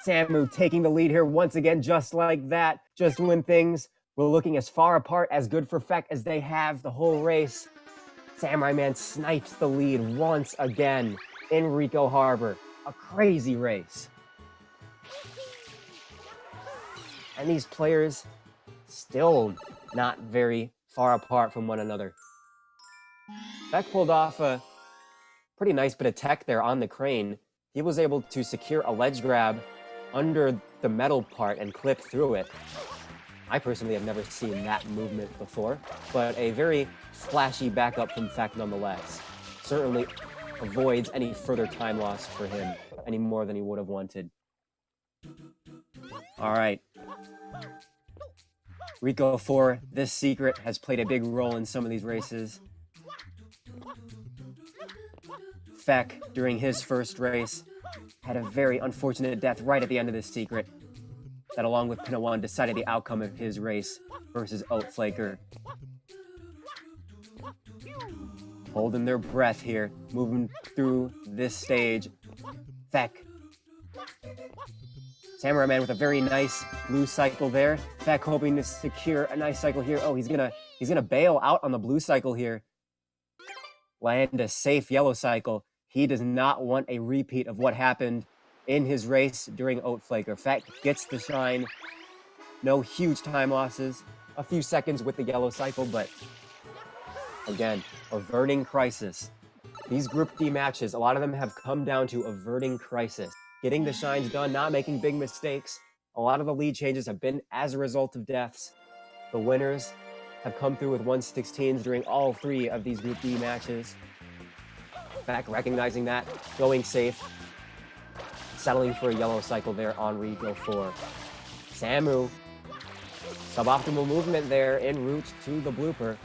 Samu taking the lead here once again, just like that. Just when things were looking as far apart as good for Fech as they have the whole race. Samura1man snipes the lead once again in Rico Harbor. A crazy race. And these players still not very far apart from one another. Fech pulled off a pretty nice bit of tech there on the crane. He was able to secure a ledge grab under the metal part and clip through it. I personally have never seen that movement before, but a very flashy backup from Fech nonetheless. Certainly avoids any further time loss for him, any more than he would have wanted. All right. Rico 4, this secret has played a big role in some of these races. Fech, during his first race, had a very unfortunate death right at the end of this secret that, along with Pina1, decided the outcome of his race versus Oatflaker. Holding their breath here, moving through this stage. Fech. Samura1man with a very nice blue cycle there. Fech hoping to secure a nice cycle here. Oh, he's gonna bail out on the blue cycle here. Land a safe yellow cycle. He does not want a repeat of what happened in his race during Oatflaker. Fech gets the shine. No huge time losses. A few seconds with the yellow cycle, but again, averting crisis. These Group D matches, a lot of them have come down to averting crisis. Getting the shines done, not making big mistakes. A lot of the lead changes have been as a result of deaths. The winners have come through with 116s during all 3 of these Group D matches. Fech recognizing that, going safe, settling for a yellow cycle there on Rico 4. Samu, suboptimal movement there en route to the blooper.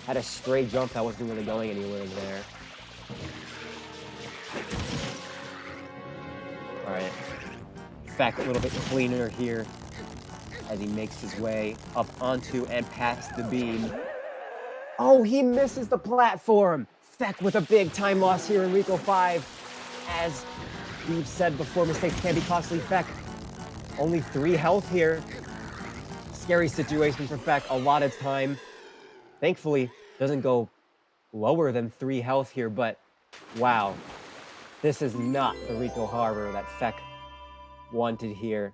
Had a stray jump that wasn't really going anywhere there. All right, Fech a little bit cleaner here as he makes his way up onto and past the beam. Oh, he misses the platform. Fech with a big time loss here in Rico 5. As we've said before, mistakes can be costly. Fech, only 3 health here. Scary situation for Fech, a lot of time. Thankfully, doesn't go lower than 3 health here, but wow. This is not the Rico Harbor that Fech wanted here.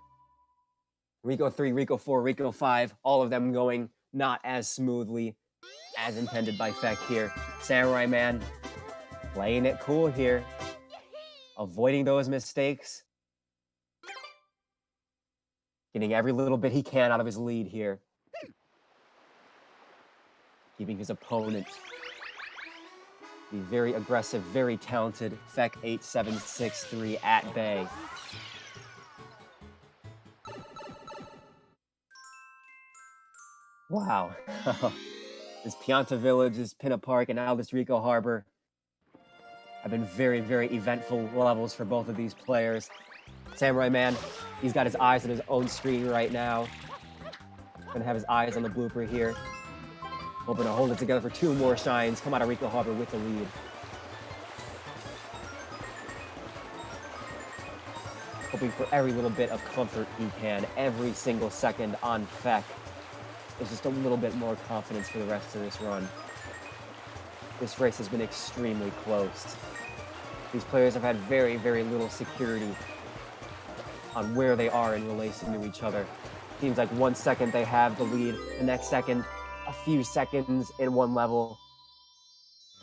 Rico 3, Rico 4, Rico 5, all of them going not as smoothly as intended by Fech here. Samura1man playing it cool here, avoiding those mistakes, getting every little bit he can out of his lead here, keeping his opponent, the very aggressive, very talented Fech8763 at bay. Wow. This Pianta Village, this Pinna Park, and now this Rico Harbor have been very, very eventful levels for both of these players. Samura1man, he's got his eyes on his own screen right now. Gonna have his eyes on the blooper here. Hoping to hold it together for 2 more shines. Come out of Rico Harbor with the lead. Hoping for every little bit of comfort he can. Every single second on Fech. There's just a little bit more confidence for the rest of this run. This race has been extremely close. These players have had very, very little security on where they are in relation to each other. Seems like 1 second they have the lead, the next second, a few seconds in one level,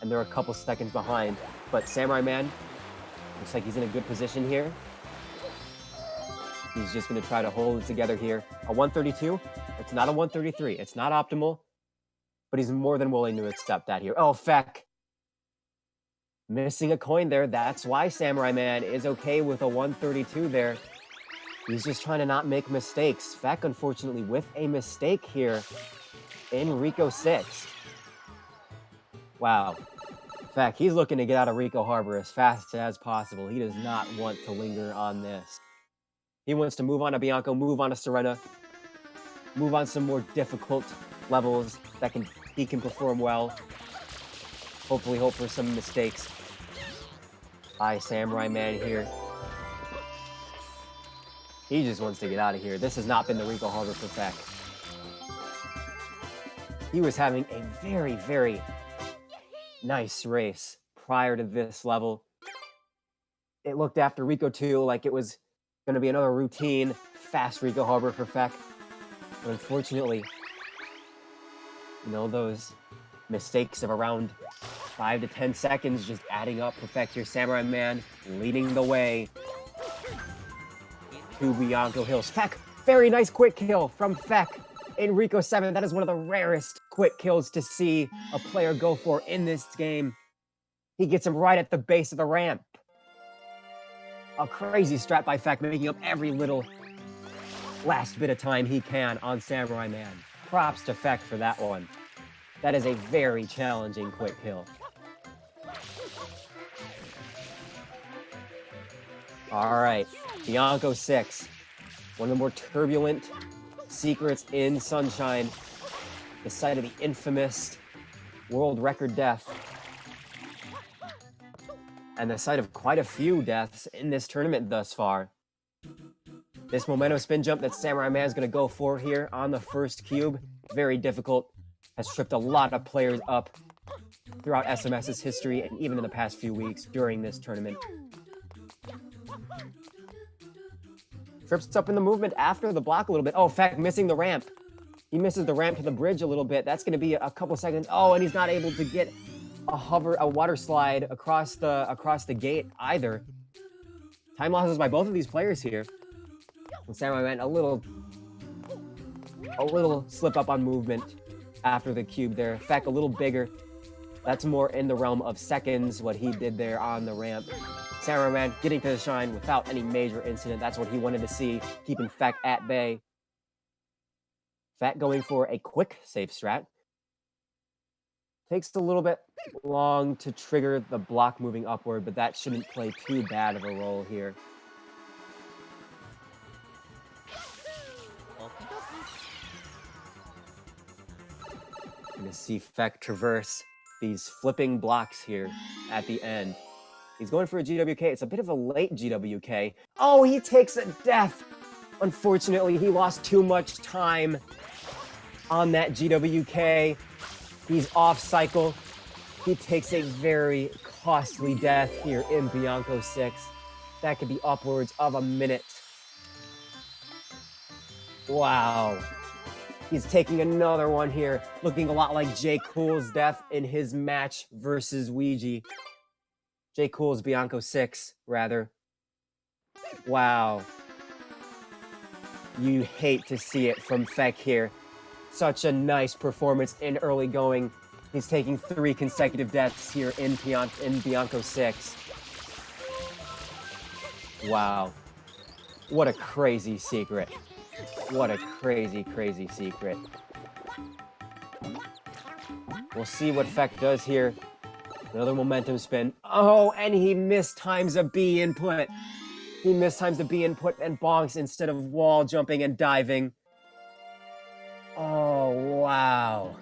and they're a couple seconds behind. But Samura1man looks like he's in a good position here. He's just going to try to hold it together here. A 132, it's not a 133. It's not optimal, but he's more than willing to accept that here. Oh, Fech. Missing a coin there. That's why Samura1man is okay with a 132 there. He's just trying to not make mistakes. Fech, unfortunately, with a mistake here in Rico 6. Wow. Fech, he's looking to get out of Rico Harbor as fast as possible. He does not want to linger on this. He wants to move on to Bianco, move on to Serena, move on some more difficult levels that he can perform well. Hopefully hope for some mistakes by Samura1man here. He just wants to get out of here. This has not been the Rico Harbor for Fech. He was having a very, very nice race prior to this level. It looked after Rico 2 like it was going to be another routine, fast Rico Harbor for Fech. But unfortunately, you know, those mistakes of around 5 to 10 seconds just adding up. Perfect here. Samura1man leading the way to Bianco Hills. Fech, very nice quick kill from Fech. Enrico 7, that is one of the rarest quick kills to see a player go for in this game. He gets him right at the base of the ramp. A crazy strat by Fech, making up every little last bit of time he can on Samura1man. Props to Fech for that one. That is a very challenging quick kill. All right, Bianco 6. One of the more turbulent secrets in Sunshine. The site of the infamous world record death. And the site of quite a few deaths in this tournament thus far. This momentum spin jump that Samura1man is going to go for here on the first cube, very difficult, has tripped a lot of players up throughout SMS's history and even in the past few weeks during this tournament. Trips up in the movement after the block a little bit. Oh, Fech missing the ramp. He misses the ramp to the bridge a little bit. That's going to be a couple seconds. Oh, and he's not able to get a water slide across the gate either. Time losses by both of these players here. And Samura1man a little slip up on movement after the cube there. Fech a little bigger. That's more in the realm of seconds, what he did there on the ramp. Samura1man getting to the shine without any major incident. That's what he wanted to see, keeping Fech at bay. Fech going for a quick safe strat. Takes a little bit long to trigger the block moving upward, but that shouldn't play too bad of a role here. You're gonna see Fech traverse these flipping blocks here at the end. He's going for a GWK. It's a bit of a late GWK. Oh, he takes a death. Unfortunately, he lost too much time on that GWK. He's off cycle. He takes a very costly death here in Bianco 6. That could be upwards of a minute. Wow. He's taking another one here, looking a lot like J. Cool's death in his match versus Ouija. J. Cool's Bianco 6, rather. Wow. You hate to see it from Fech here. Such a nice performance in early going. He's taking 3 consecutive deaths here in Bianco 6. Wow. What a crazy secret. What a crazy, crazy secret. We'll see what Fech does here. Another momentum spin. Oh, and he mistimes a B input. He mistimes the B input and bonks instead of wall jumping and diving. Oh, wow.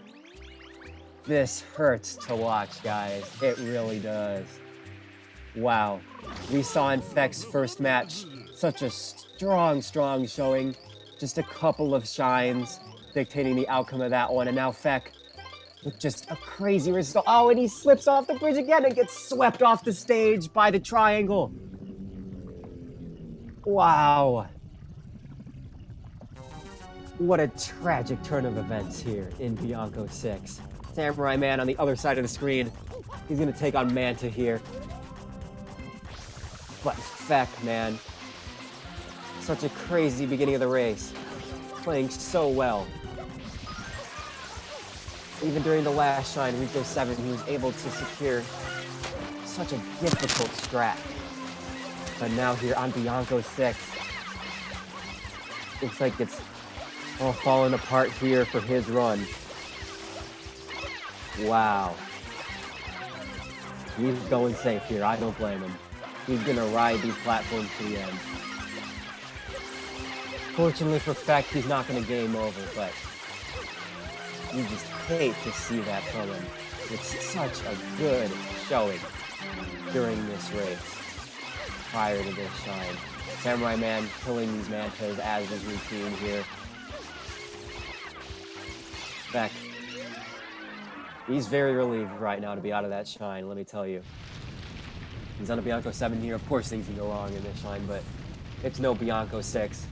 This hurts to watch, guys. It really does. Wow. We saw in Fech's first match such a strong showing. Just a couple of shines dictating the outcome of that one. And now Fech with just a crazy result. Oh, and he slips off the bridge again and gets swept off the stage by the triangle. Wow. What a tragic turn of events here in Bianco 6. Samura1man on the other side of the screen. He's going to take on Manta here. But Fech, man. Such a crazy beginning of the race. Playing so well. Even during the last shine, Rico 7, he was able to secure such a difficult strat. But now here on Bianco 6, looks like it's all falling apart here for his run. Wow. He's going safe here. I don't blame him. He's going to ride these platforms to the end. Fortunately for Fech, he's not going to game over, but you just hate to see that from him. It's such a good showing during this race prior to this shine. Samura1man killing these mantas as his routine here. Fech, he's very relieved right now to be out of that shine, let me tell you. He's on a Bianco 7 here. Of course things can go wrong in this shine, but it's no Bianco 6.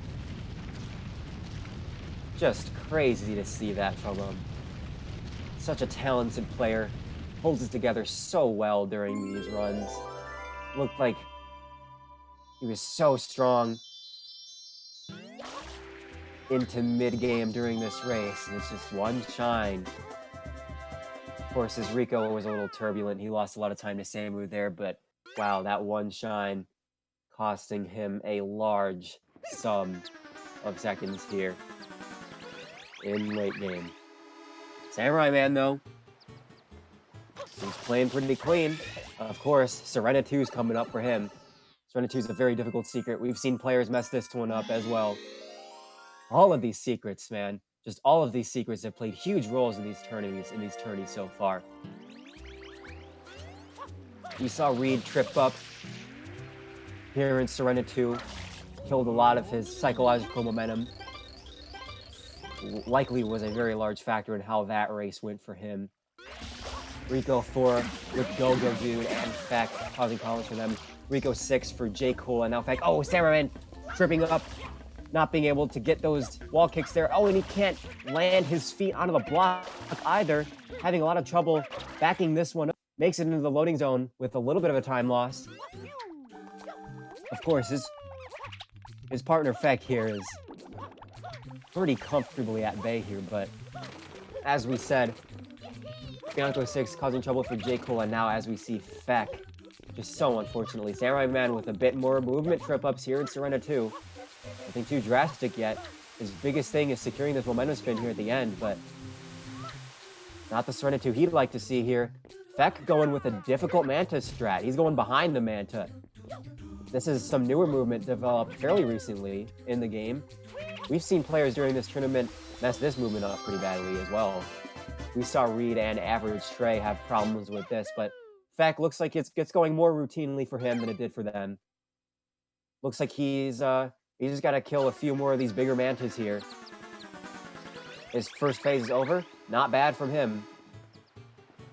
Just crazy to see that from him. Such a talented player. Holds it together so well during these runs. Looked like he was so strong into mid-game during this race, and it's just one shine. Of course, his Rico was a little turbulent. He lost a lot of time to Samu there, but wow, that one shine costing him a large sum of seconds here in late game. Samura1man, though, he's playing pretty clean. Of course, Serena2's coming up for him. Serena2's a very difficult secret. We've seen players mess this one up as well. All of these secrets, man. Just all of these secrets have played huge roles in these tourneys so far. We saw Reed trip up here in Serena2. Killed a lot of his psychological momentum. Likely was a very large factor in how that race went for him. Rico 4 with Go-Go Dude and Fech causing problems for them. Rico 6 for J. Cole, and now Fech. Oh, Samura1man tripping up, not being able to get those wall kicks there. Oh, and he can't land his feet onto the block either. Having a lot of trouble backing this one up. Makes it into the loading zone with a little bit of a time loss. Of course, his partner Fech here is pretty comfortably at bay here, but as we said, Bianco 6 causing trouble for J. Cole, and now as we see Fech, just so unfortunately. Samura1man with a bit more movement trip-ups here in Serena2. Nothing too drastic yet. His biggest thing is securing this momentum spin here at the end, but not the Serena2 he'd like to see here. Fech going with a difficult Manta strat. He's going behind the Manta. This is some newer movement developed fairly recently in the game. We've seen players during this tournament mess this movement up pretty badly as well. We saw Reed and Average Trey have problems with this, but Fech looks like it's going more routinely for him than it did for them. Looks like he's just got to kill a few more of these bigger Mantas here. His first phase is over. Not bad from him.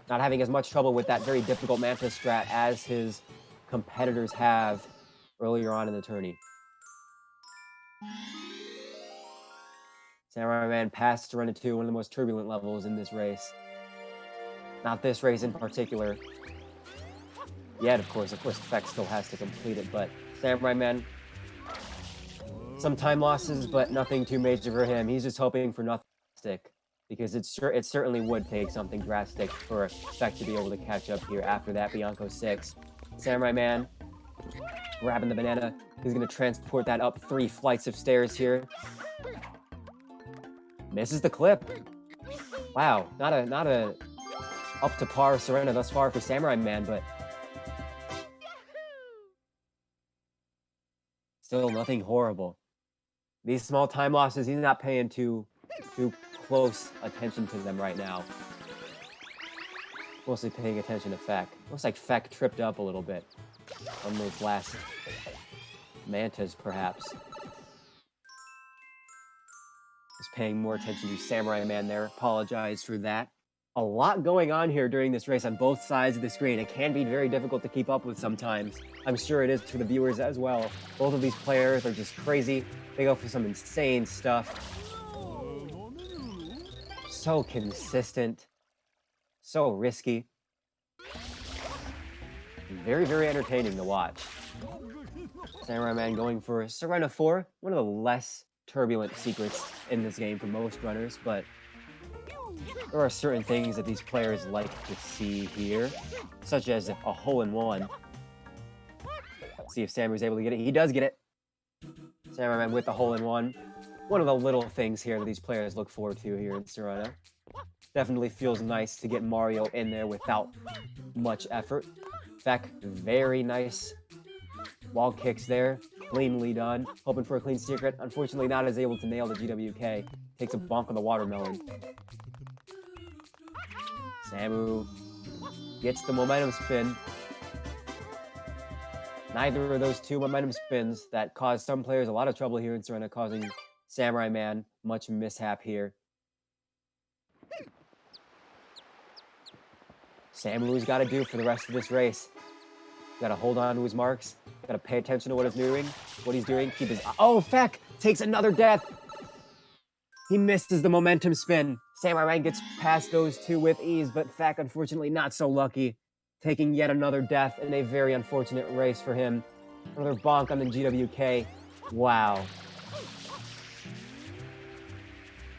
Not having as much trouble with that very difficult Manta strat as his competitors have earlier on in the tourney. Samura1man passed Serena2, one of the most turbulent levels in this race. Not this race in particular. Yet, of course, Fech still has to complete it, but Samura1man, some time losses, but nothing too major for him. He's just hoping for nothing drastic, because it certainly would take something drastic for Fech to be able to catch up here after that Bianco 6. Samura1man grabbing the banana. He's going to transport that up 3 flights of stairs here. Misses the clip. Wow, not a up to par Serena thus far for Samura1man, but still nothing horrible. These small time losses, he's not paying too close attention to them right now. Mostly paying attention to Fech. Looks like Fech tripped up a little bit on those last Mantas, perhaps. Just paying more attention to Samura1man there. Apologize for that. A lot going on here during this race on both sides of the screen. It can be very difficult to keep up with sometimes. I'm sure it is for the viewers as well. Both of these players are just crazy. They go for some insane stuff. So consistent. So risky. Very, very entertaining to watch. Samura1man going for Serena 4, one of the less turbulent secrets in this game for most runners, but there are certain things that these players like to see here, such as a hole-in-one. Let's see if Samu's able to get it. He does get it. Samura1man with the hole-in-one. One of the little things here that these players look forward to here in Serena. Definitely feels nice to get Mario in there without much effort. Fech, very nice wall kicks there. Cleanly done. Hoping for a clean secret. Unfortunately, not as able to nail the GWK. Takes a bonk on the watermelon. Samu gets the momentum spin. Neither of those two momentum spins that caused some players a lot of trouble here in Serena, causing Samura1man much mishap here. Samu's got to do for the rest of this race. Got to hold on to his marks. Got to pay attention to what he's doing. Keep his... Oh, Fech takes another death. He misses the momentum spin. Samura1man gets past those two with ease, but Fech, unfortunately, not so lucky. Taking yet another death in a very unfortunate race for him. Another bonk on the GWK. Wow.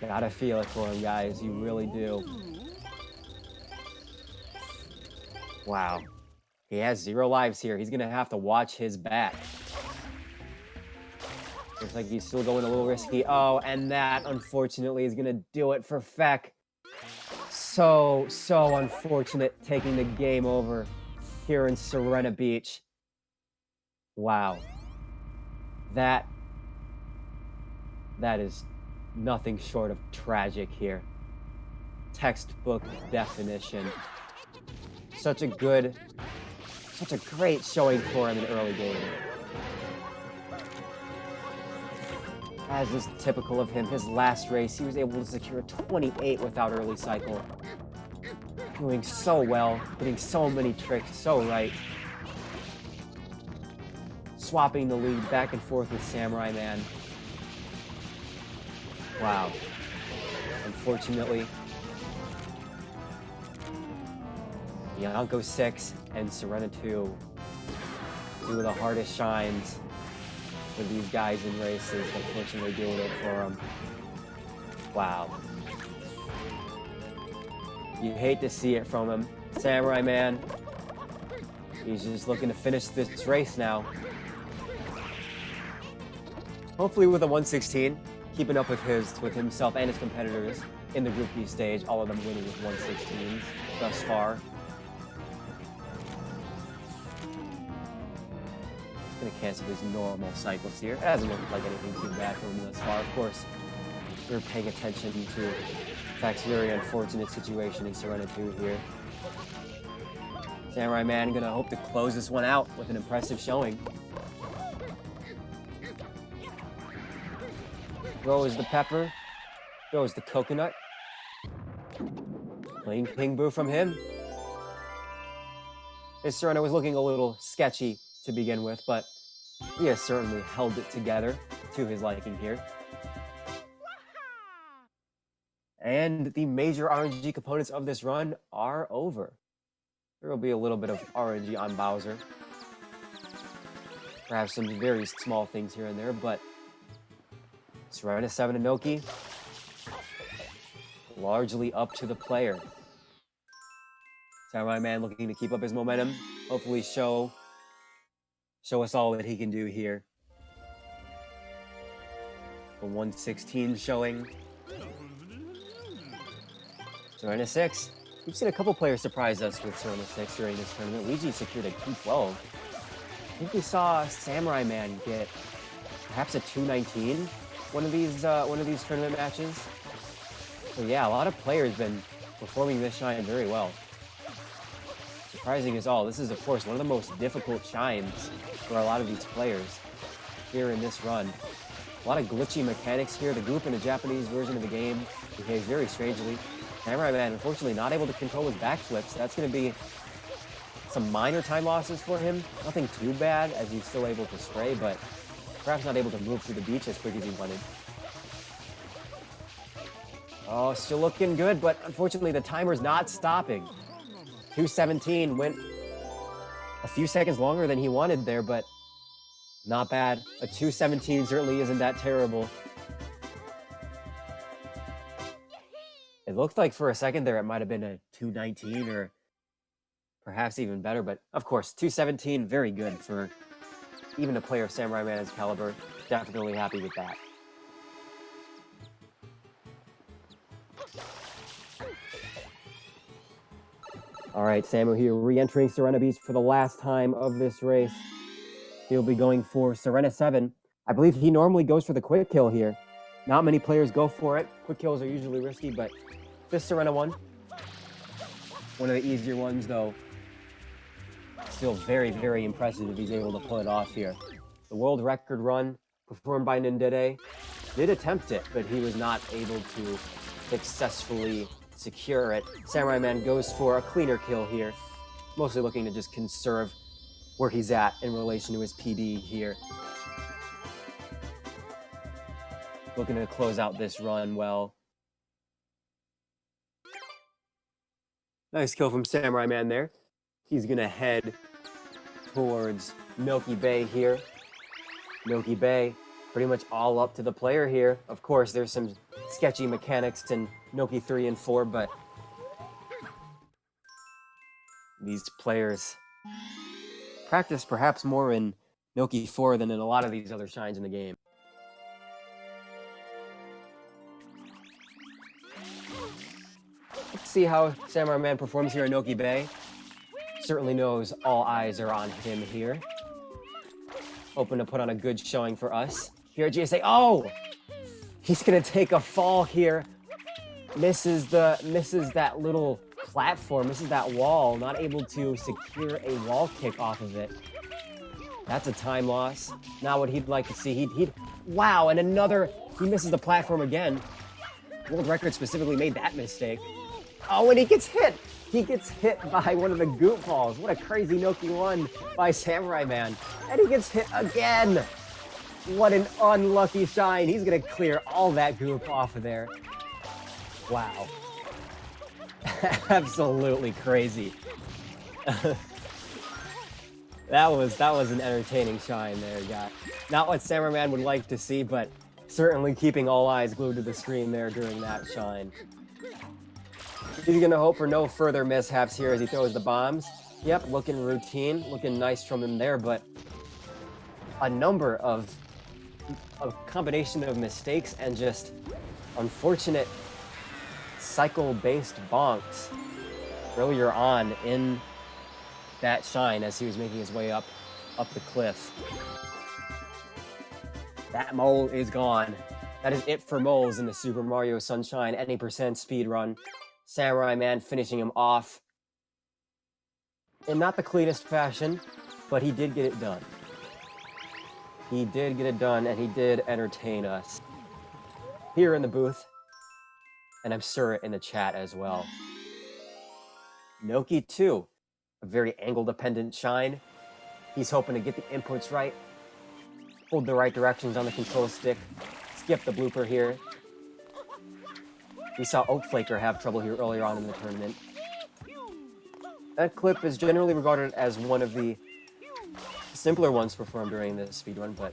Gotta feel it for him, guys. You really do. Wow. He has 0 lives here. He's gonna have to watch his back. Looks like he's still going a little risky. Oh, and that, unfortunately, is gonna do it for Fech. So unfortunate, taking the game over here in Serena Beach. Wow. That is nothing short of tragic here. Textbook definition. Such a great showing for him in early game. As is typical of him, his last race, he was able to secure a 28 without early cycle. Doing so well, getting so many tricks so right. Swapping the lead back and forth with Samura1man. Wow. Unfortunately, Yanko 6 and Serena 2, two of the hardest shines for these guys in races, unfortunately doing it for them. Wow. You hate to see it from him. Samura1man, he's just looking to finish this race now. Hopefully with a 116, keeping up with himself and his competitors in the Group B stage, all of them winning with 116s thus far. Gonna cancel his normal cycles here. It hasn't looked like anything too bad for him thus far. Of course, we're paying attention to Fech's very unfortunate situation in Serena 2 here. Samura1man gonna hope to close this one out with an impressive showing. Throws the pepper, throws the coconut. Clean King Boo from him. His Serena was looking a little sketchy to begin with, but he has certainly held it together to his liking here. And the major RNG components of this run are over. There will be a little bit of RNG on Bowser. Perhaps some very small things here and there, but Serena 7 and Noki, largely up to the player. Samura1man looking to keep up his momentum, hopefully show us all what he can do here. The 116 showing. Serena 6. We've seen a couple players surprise us with Serena 6 during this tournament. Luigi secured a 212. I think we saw Samura1man get perhaps a 219 one of these tournament matches. So yeah, a lot of players been performing this shine very well. Surprising as all, this is of course one of the most difficult shines for a lot of these players here in this run. A lot of glitchy mechanics here. The group in the Japanese version of the game behaves very strangely. Samura1man, unfortunately, not able to control his backflips. That's going to be some minor time losses for him. Nothing too bad, as he's still able to spray, but perhaps not able to move through the beach as quick as he wanted. Oh, still looking good, but unfortunately, the timer's not stopping. 217 went a few seconds longer than he wanted there, but not bad. A 217 certainly isn't that terrible. It looked like for a second there it might have been a 219 or perhaps even better, but of course, 217, very good for even a player of Samura1man's caliber. Definitely happy with that. All right, Samu here, re-entering Serena Beach for the last time of this race. He'll be going for Serena 7. I believe he normally goes for the quick kill here. Not many players go for it. Quick kills are usually risky, but this Serena one of the easier ones, though. Still very, very impressive if he's able to pull it off here. The world record run performed by Nindede did attempt it, but he was not able to successfully secure it. Samura1man goes for a cleaner kill here, mostly looking to just conserve where he's at in relation to his PB here. looking to close out this run well. Nice kill from Samurai1man there. He's gonna head towards Milky Bay here. Milky Bay, pretty much all up to the player here. Of course, there's some sketchy mechanics in Milky 3 and 4, but these players practice perhaps more in Milky 4 than in a lot of these other shines in the game. Let's see how Samurai1man performs here in Milky Bay. Certainly knows all eyes are on him here. Hoping to put on a good showing for us. Here at GSA, oh! He's gonna take a fall here. Misses that little platform, misses that wall, not able to secure a wall kick off of it. That's a time loss. Not what he'd like to see. Wow, and he misses the platform again. World Record specifically made that mistake. Oh, and he gets hit. He gets hit by one of the goop balls. What a crazy Noki 1 by Samurai1man. And he gets hit again. What an unlucky shine. He's gonna clear all that goop off of there. Wow. Absolutely crazy. That was an entertaining shine there, guy. Not what Samura1man would like to see, but certainly keeping all eyes glued to the screen there during that shine. He's gonna hope for no further mishaps here as he throws the bombs. Yep, looking routine, looking nice from him there, but a number of a combination of mistakes and just unfortunate cycle-based bonks earlier on in that shine as he was making his way up the cliff. That mole is gone. That is it for moles in the Super Mario Sunshine any percent speedrun. Samurai1man finishing him off in not the cleanest fashion, but he did get it done. He did get it done, and he did entertain us here in the booth, and I'm sure in the chat as well. Noki 2, a very angle-dependent shine. He's hoping to get the inputs right, hold the right directions on the control stick, skip the blooper here. We saw Oakflaker have trouble here earlier on in the tournament. That clip is generally regarded as one of the simpler ones performed during this speedrun, but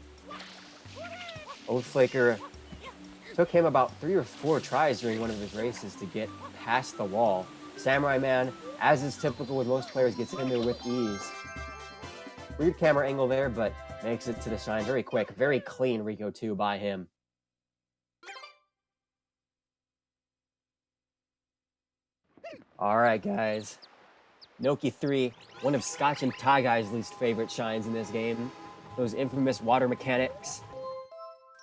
Oakflaker took him about 3 or 4 tries during one of his races to get past the wall. Samurai1man, as is typical with most players, gets in there with ease. Weird camera angle there, but makes it to the shine very quick. Very clean Rico 2 by him. Alright, guys. Noki 3, one of Scotch and Tie Guy's least favorite shines in this game. Those infamous water mechanics.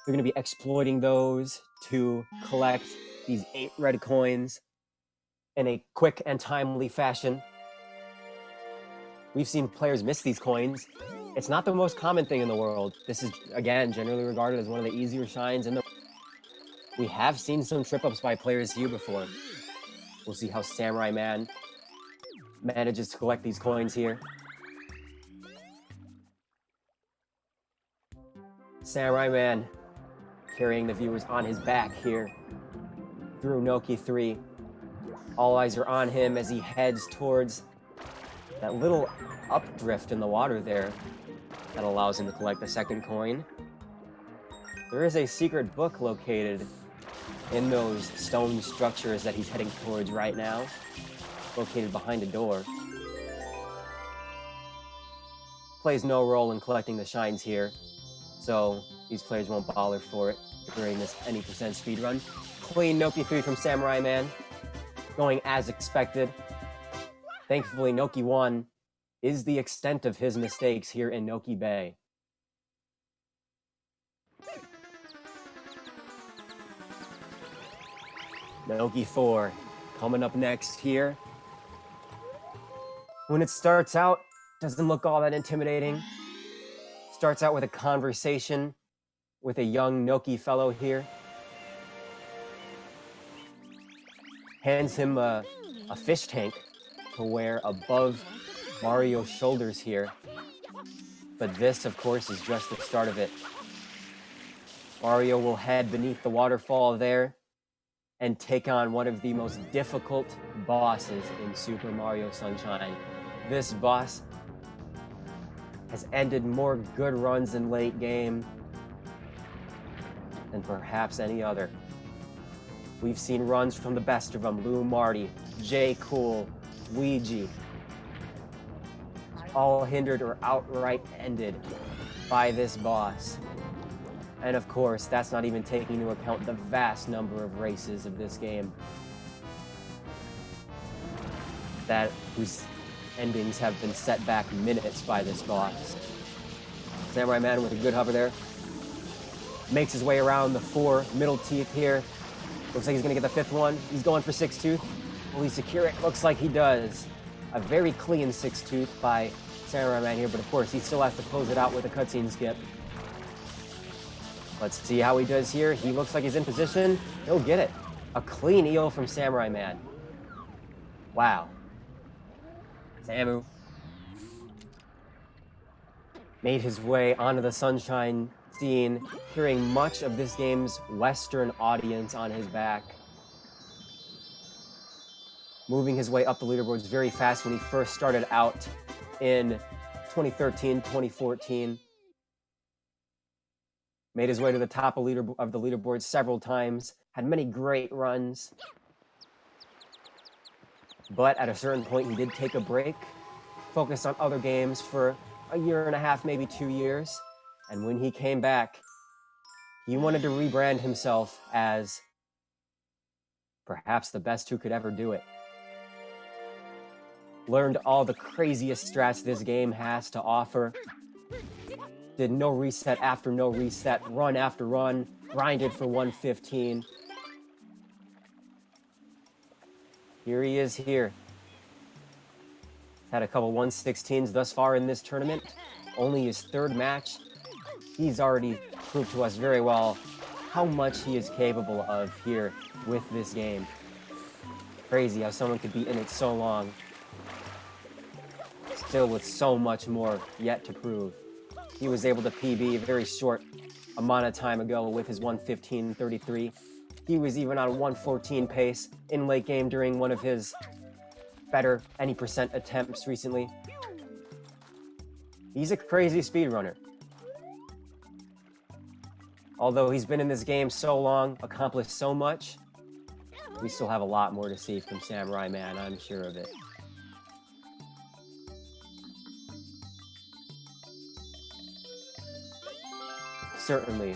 They're going to be exploiting those to collect these 8 red coins in a quick and timely fashion. We've seen players miss these coins. It's not the most common thing in the world. This is, again, generally regarded as one of the easier shines in the... We have seen some trip-ups by players here before. We'll see how Samurai1man manages to collect these coins here. Samurai1man carrying the viewers on his back here through Noki 3. All eyes are on him as he heads towards that little updrift in the water there that allows him to collect the second coin. There is a secret book located in those stone structures that he's heading towards right now, located behind a door. Plays no role in collecting the shines here, so these players won't bother for it during this any percent speedrun. Clean Noki 3 from Samurai1man, going as expected. Thankfully, Noki 1 is the extent of his mistakes here in Noki Bay. Noki 4 coming up next here. When it starts out, doesn't look all that intimidating. Starts out with a conversation with a young Noki fellow here. Hands him a fish tank to wear above Mario's shoulders here. But this, of course, is just the start of it. Mario will head beneath the waterfall there and take on one of the most difficult bosses in Super Mario Sunshine. This boss has ended more good runs in late game than perhaps any other. We've seen runs from the best of them, Lou Marty, J. Cool, Luigi, all hindered or outright ended by this boss. And of course, that's not even taking into account the vast number of races of this game that whose endings have been set back minutes by this boss. Samura1man with a good hover there. Makes his way around the 4 middle teeth here. Looks like he's gonna get the 5th one. He's going for 6 tooth. Will he secure it? Looks like he does. A very clean 6 tooth by Samura1man here, but of course he still has to close it out with a cutscene skip. Let's see how he does here. He looks like he's in position. He'll get it. A clean EO from Samura1man. Wow. Samu made his way onto the Sunshine scene, carrying much of this game's Western audience on his back. Moving his way up the leaderboards very fast when he first started out in 2013, 2014. Made his way to the top of the leaderboard several times, had many great runs. But at a certain point, he did take a break, focused on other games for a year and a half, maybe 2 years. And when he came back, he wanted to rebrand himself as perhaps the best who could ever do it. Learned all the craziest strats this game has to offer. Did no reset after no reset, run after run, grinded for 115. Here he is here. Had a couple 116s thus far in this tournament. Only his 3rd match. He's already proved to us very well how much he is capable of here with this game. Crazy how someone could be in it so long, still with so much more yet to prove. He was able to PB a very short amount of time ago with his 115.33. He was even on 114 pace in late game during one of his better any percent attempts recently. He's a crazy speedrunner. Although he's been in this game so long, accomplished so much, we still have a lot more to see from Samura1man, I'm sure of it. Certainly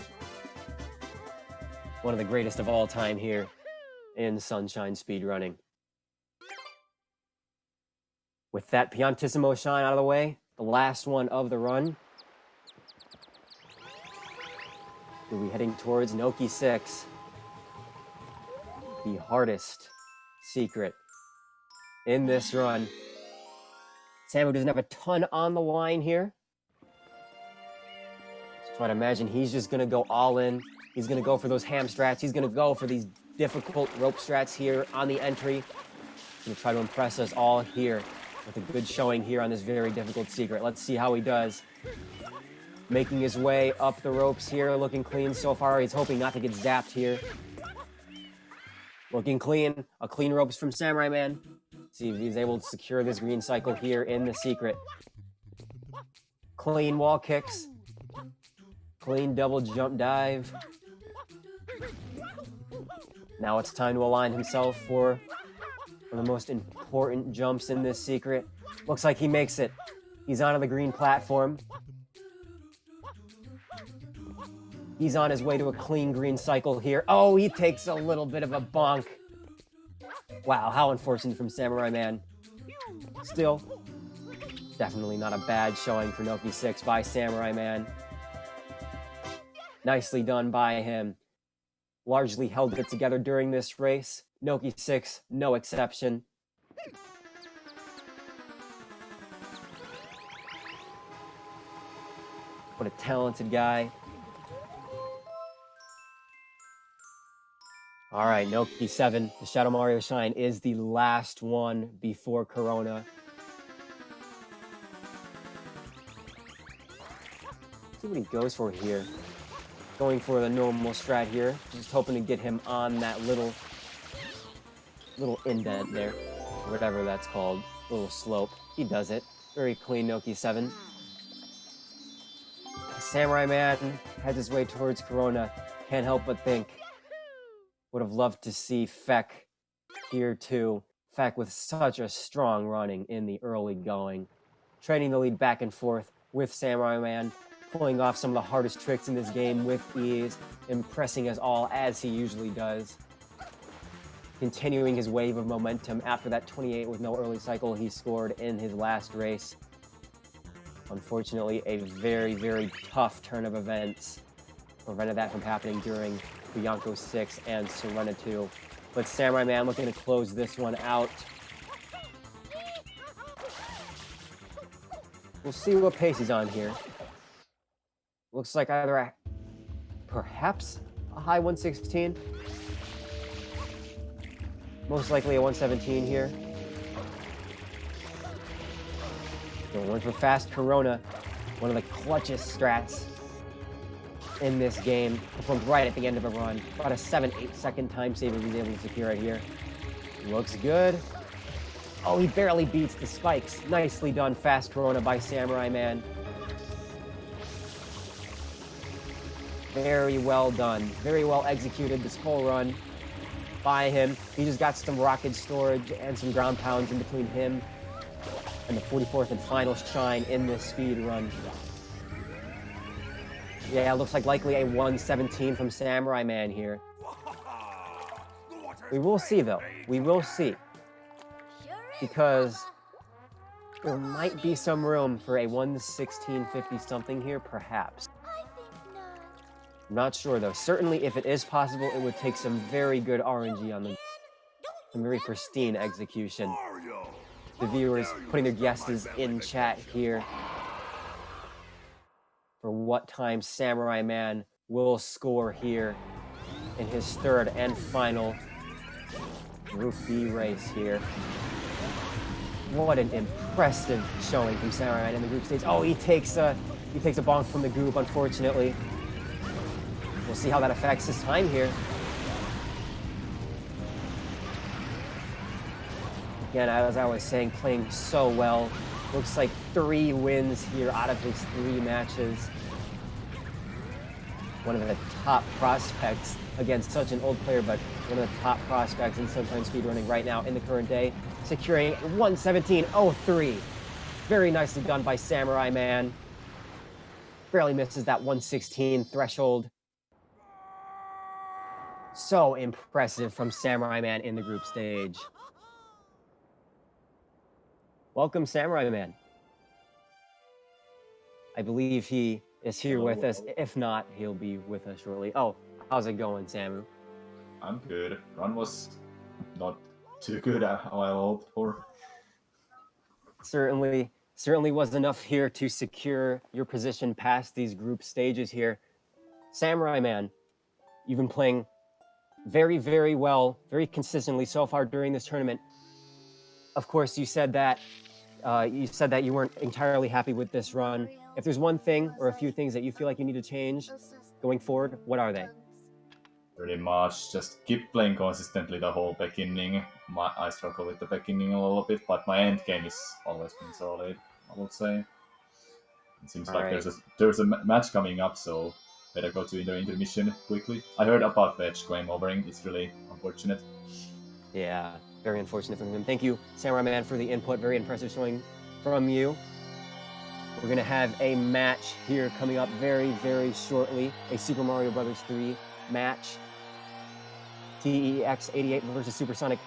one of the greatest of all time here in Sunshine speedrunning. With that Piantissimo shine out of the way, the last one of the run, we'll be heading towards Noki 6, the hardest secret in this run. Samu doesn't have a ton on the line here. So I'd imagine he's just gonna go all in. He's gonna go for those ham strats. He's gonna go for these difficult rope strats here on the entry. He's gonna try to impress us all here with a good showing here on this very difficult secret. Let's see how he does. Making his way up the ropes here, looking clean so far. He's hoping not to get zapped here. Looking clean. A clean ropes from Samura1man. See if he's able to secure this green cycle here in the secret. Clean wall kicks. Clean double jump dive. Now it's time to align himself for one of the most important jumps in this secret. Looks like he makes it. He's onto the green platform. He's on his way to a clean green cycle here. Oh, he takes a little bit of a bonk. Wow, how unfortunate from Samura1man. Still, definitely not a bad showing for Noki 6 by Samura1man. Nicely done by him. Largely held it together during this race. Noki 6, no exception. What a talented guy. All right, Noki 7, the Shadow Mario Shine is the last one before Corona. See what he goes for here. going for the normal strat here. Just hoping to get him on that little indent there. Whatever that's called. Little slope. He does it. Very clean Noki 7. Samura1man heads his way towards Corona. Can't help but think. Would have loved to see Fech here too. Fech with such a strong running in the early going. Trading the lead back and forth with Samura1man. Pulling off some of the hardest tricks in this game with ease. Impressing us all as he usually does. Continuing his wave of momentum after that 28 with no early cycle he scored in his last race. Unfortunately, a very, very tough turn of events prevented that from happening during Bianco 6 and Serena 2. But Samura1man looking to close this one out. We'll see what pace he's on here. Looks like either perhaps a high 116. Most likely a 117 here. Going for fast Corona, one of the clutchest strats in this game. Performed right at the end of a run. About a 7-8 second time saver he's able to secure right here. Looks good. Oh, he barely beats the spikes. Nicely done, fast Corona by Samura1man. Very well done. Very well executed this whole run by him. He just got some rocket storage and some ground pounds in between him and the 44th and final shine in this speed run. Yeah, it looks like likely a 117 from Samura1man here. We will see, though. We will see. Because there might be some room for a 116.50 something here, perhaps. I'm not sure, though. Certainly, if it is possible, it would take some very good RNG on them. Some very pristine execution. The viewers putting their guesses in chat here for what time Samura1man will score here in his third and final Group B race here. What an impressive showing from Samura1man in the group stage. Oh, he takes a bonk from the group, unfortunately. We'll see how that affects his time here. Again, as I was saying, playing so well. Looks like 3 wins here out of his 3 matches. One of the top prospects, again, such an old player, but one of the top prospects in sometimes speedrunning right now in the current day, securing 117.03. Very nicely done by Samura1man. Barely misses that 116 threshold. So impressive from Samura1man in the group stage. Welcome, Samura1man. I believe he is here with us. If not, he'll be with us shortly. Oh, how's it going, Samu? I'm good. Run was not too good as I hoped for. Certainly was enough here to secure your position past these group stages here. Samura1man, you've been playing very, very well, very consistently so far during this tournament. Of course, you said that you weren't entirely happy with this run. If there's one thing or a few things that you feel like you need to change going forward, what are they? Pretty much just keep playing consistently the whole beginning. I struggle with the beginning a little bit, but my end game is always been solid, I would say. It seems like there's a match coming up, so better go to the intermission quickly. I heard about Fech game overing. It's really unfortunate. Yeah, very unfortunate from him. Thank you, Samura1man, for the input. Very impressive showing from you. We're going to have a match here coming up very, very shortly. A Super Mario Bros. 3 match. TEX88 versus Supersonic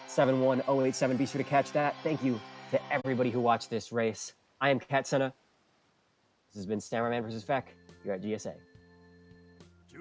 71087. Be sure to catch that. Thank you to everybody who watched this race. I am Katsuna. This has been Samura1man versus Fech. You're at GSA.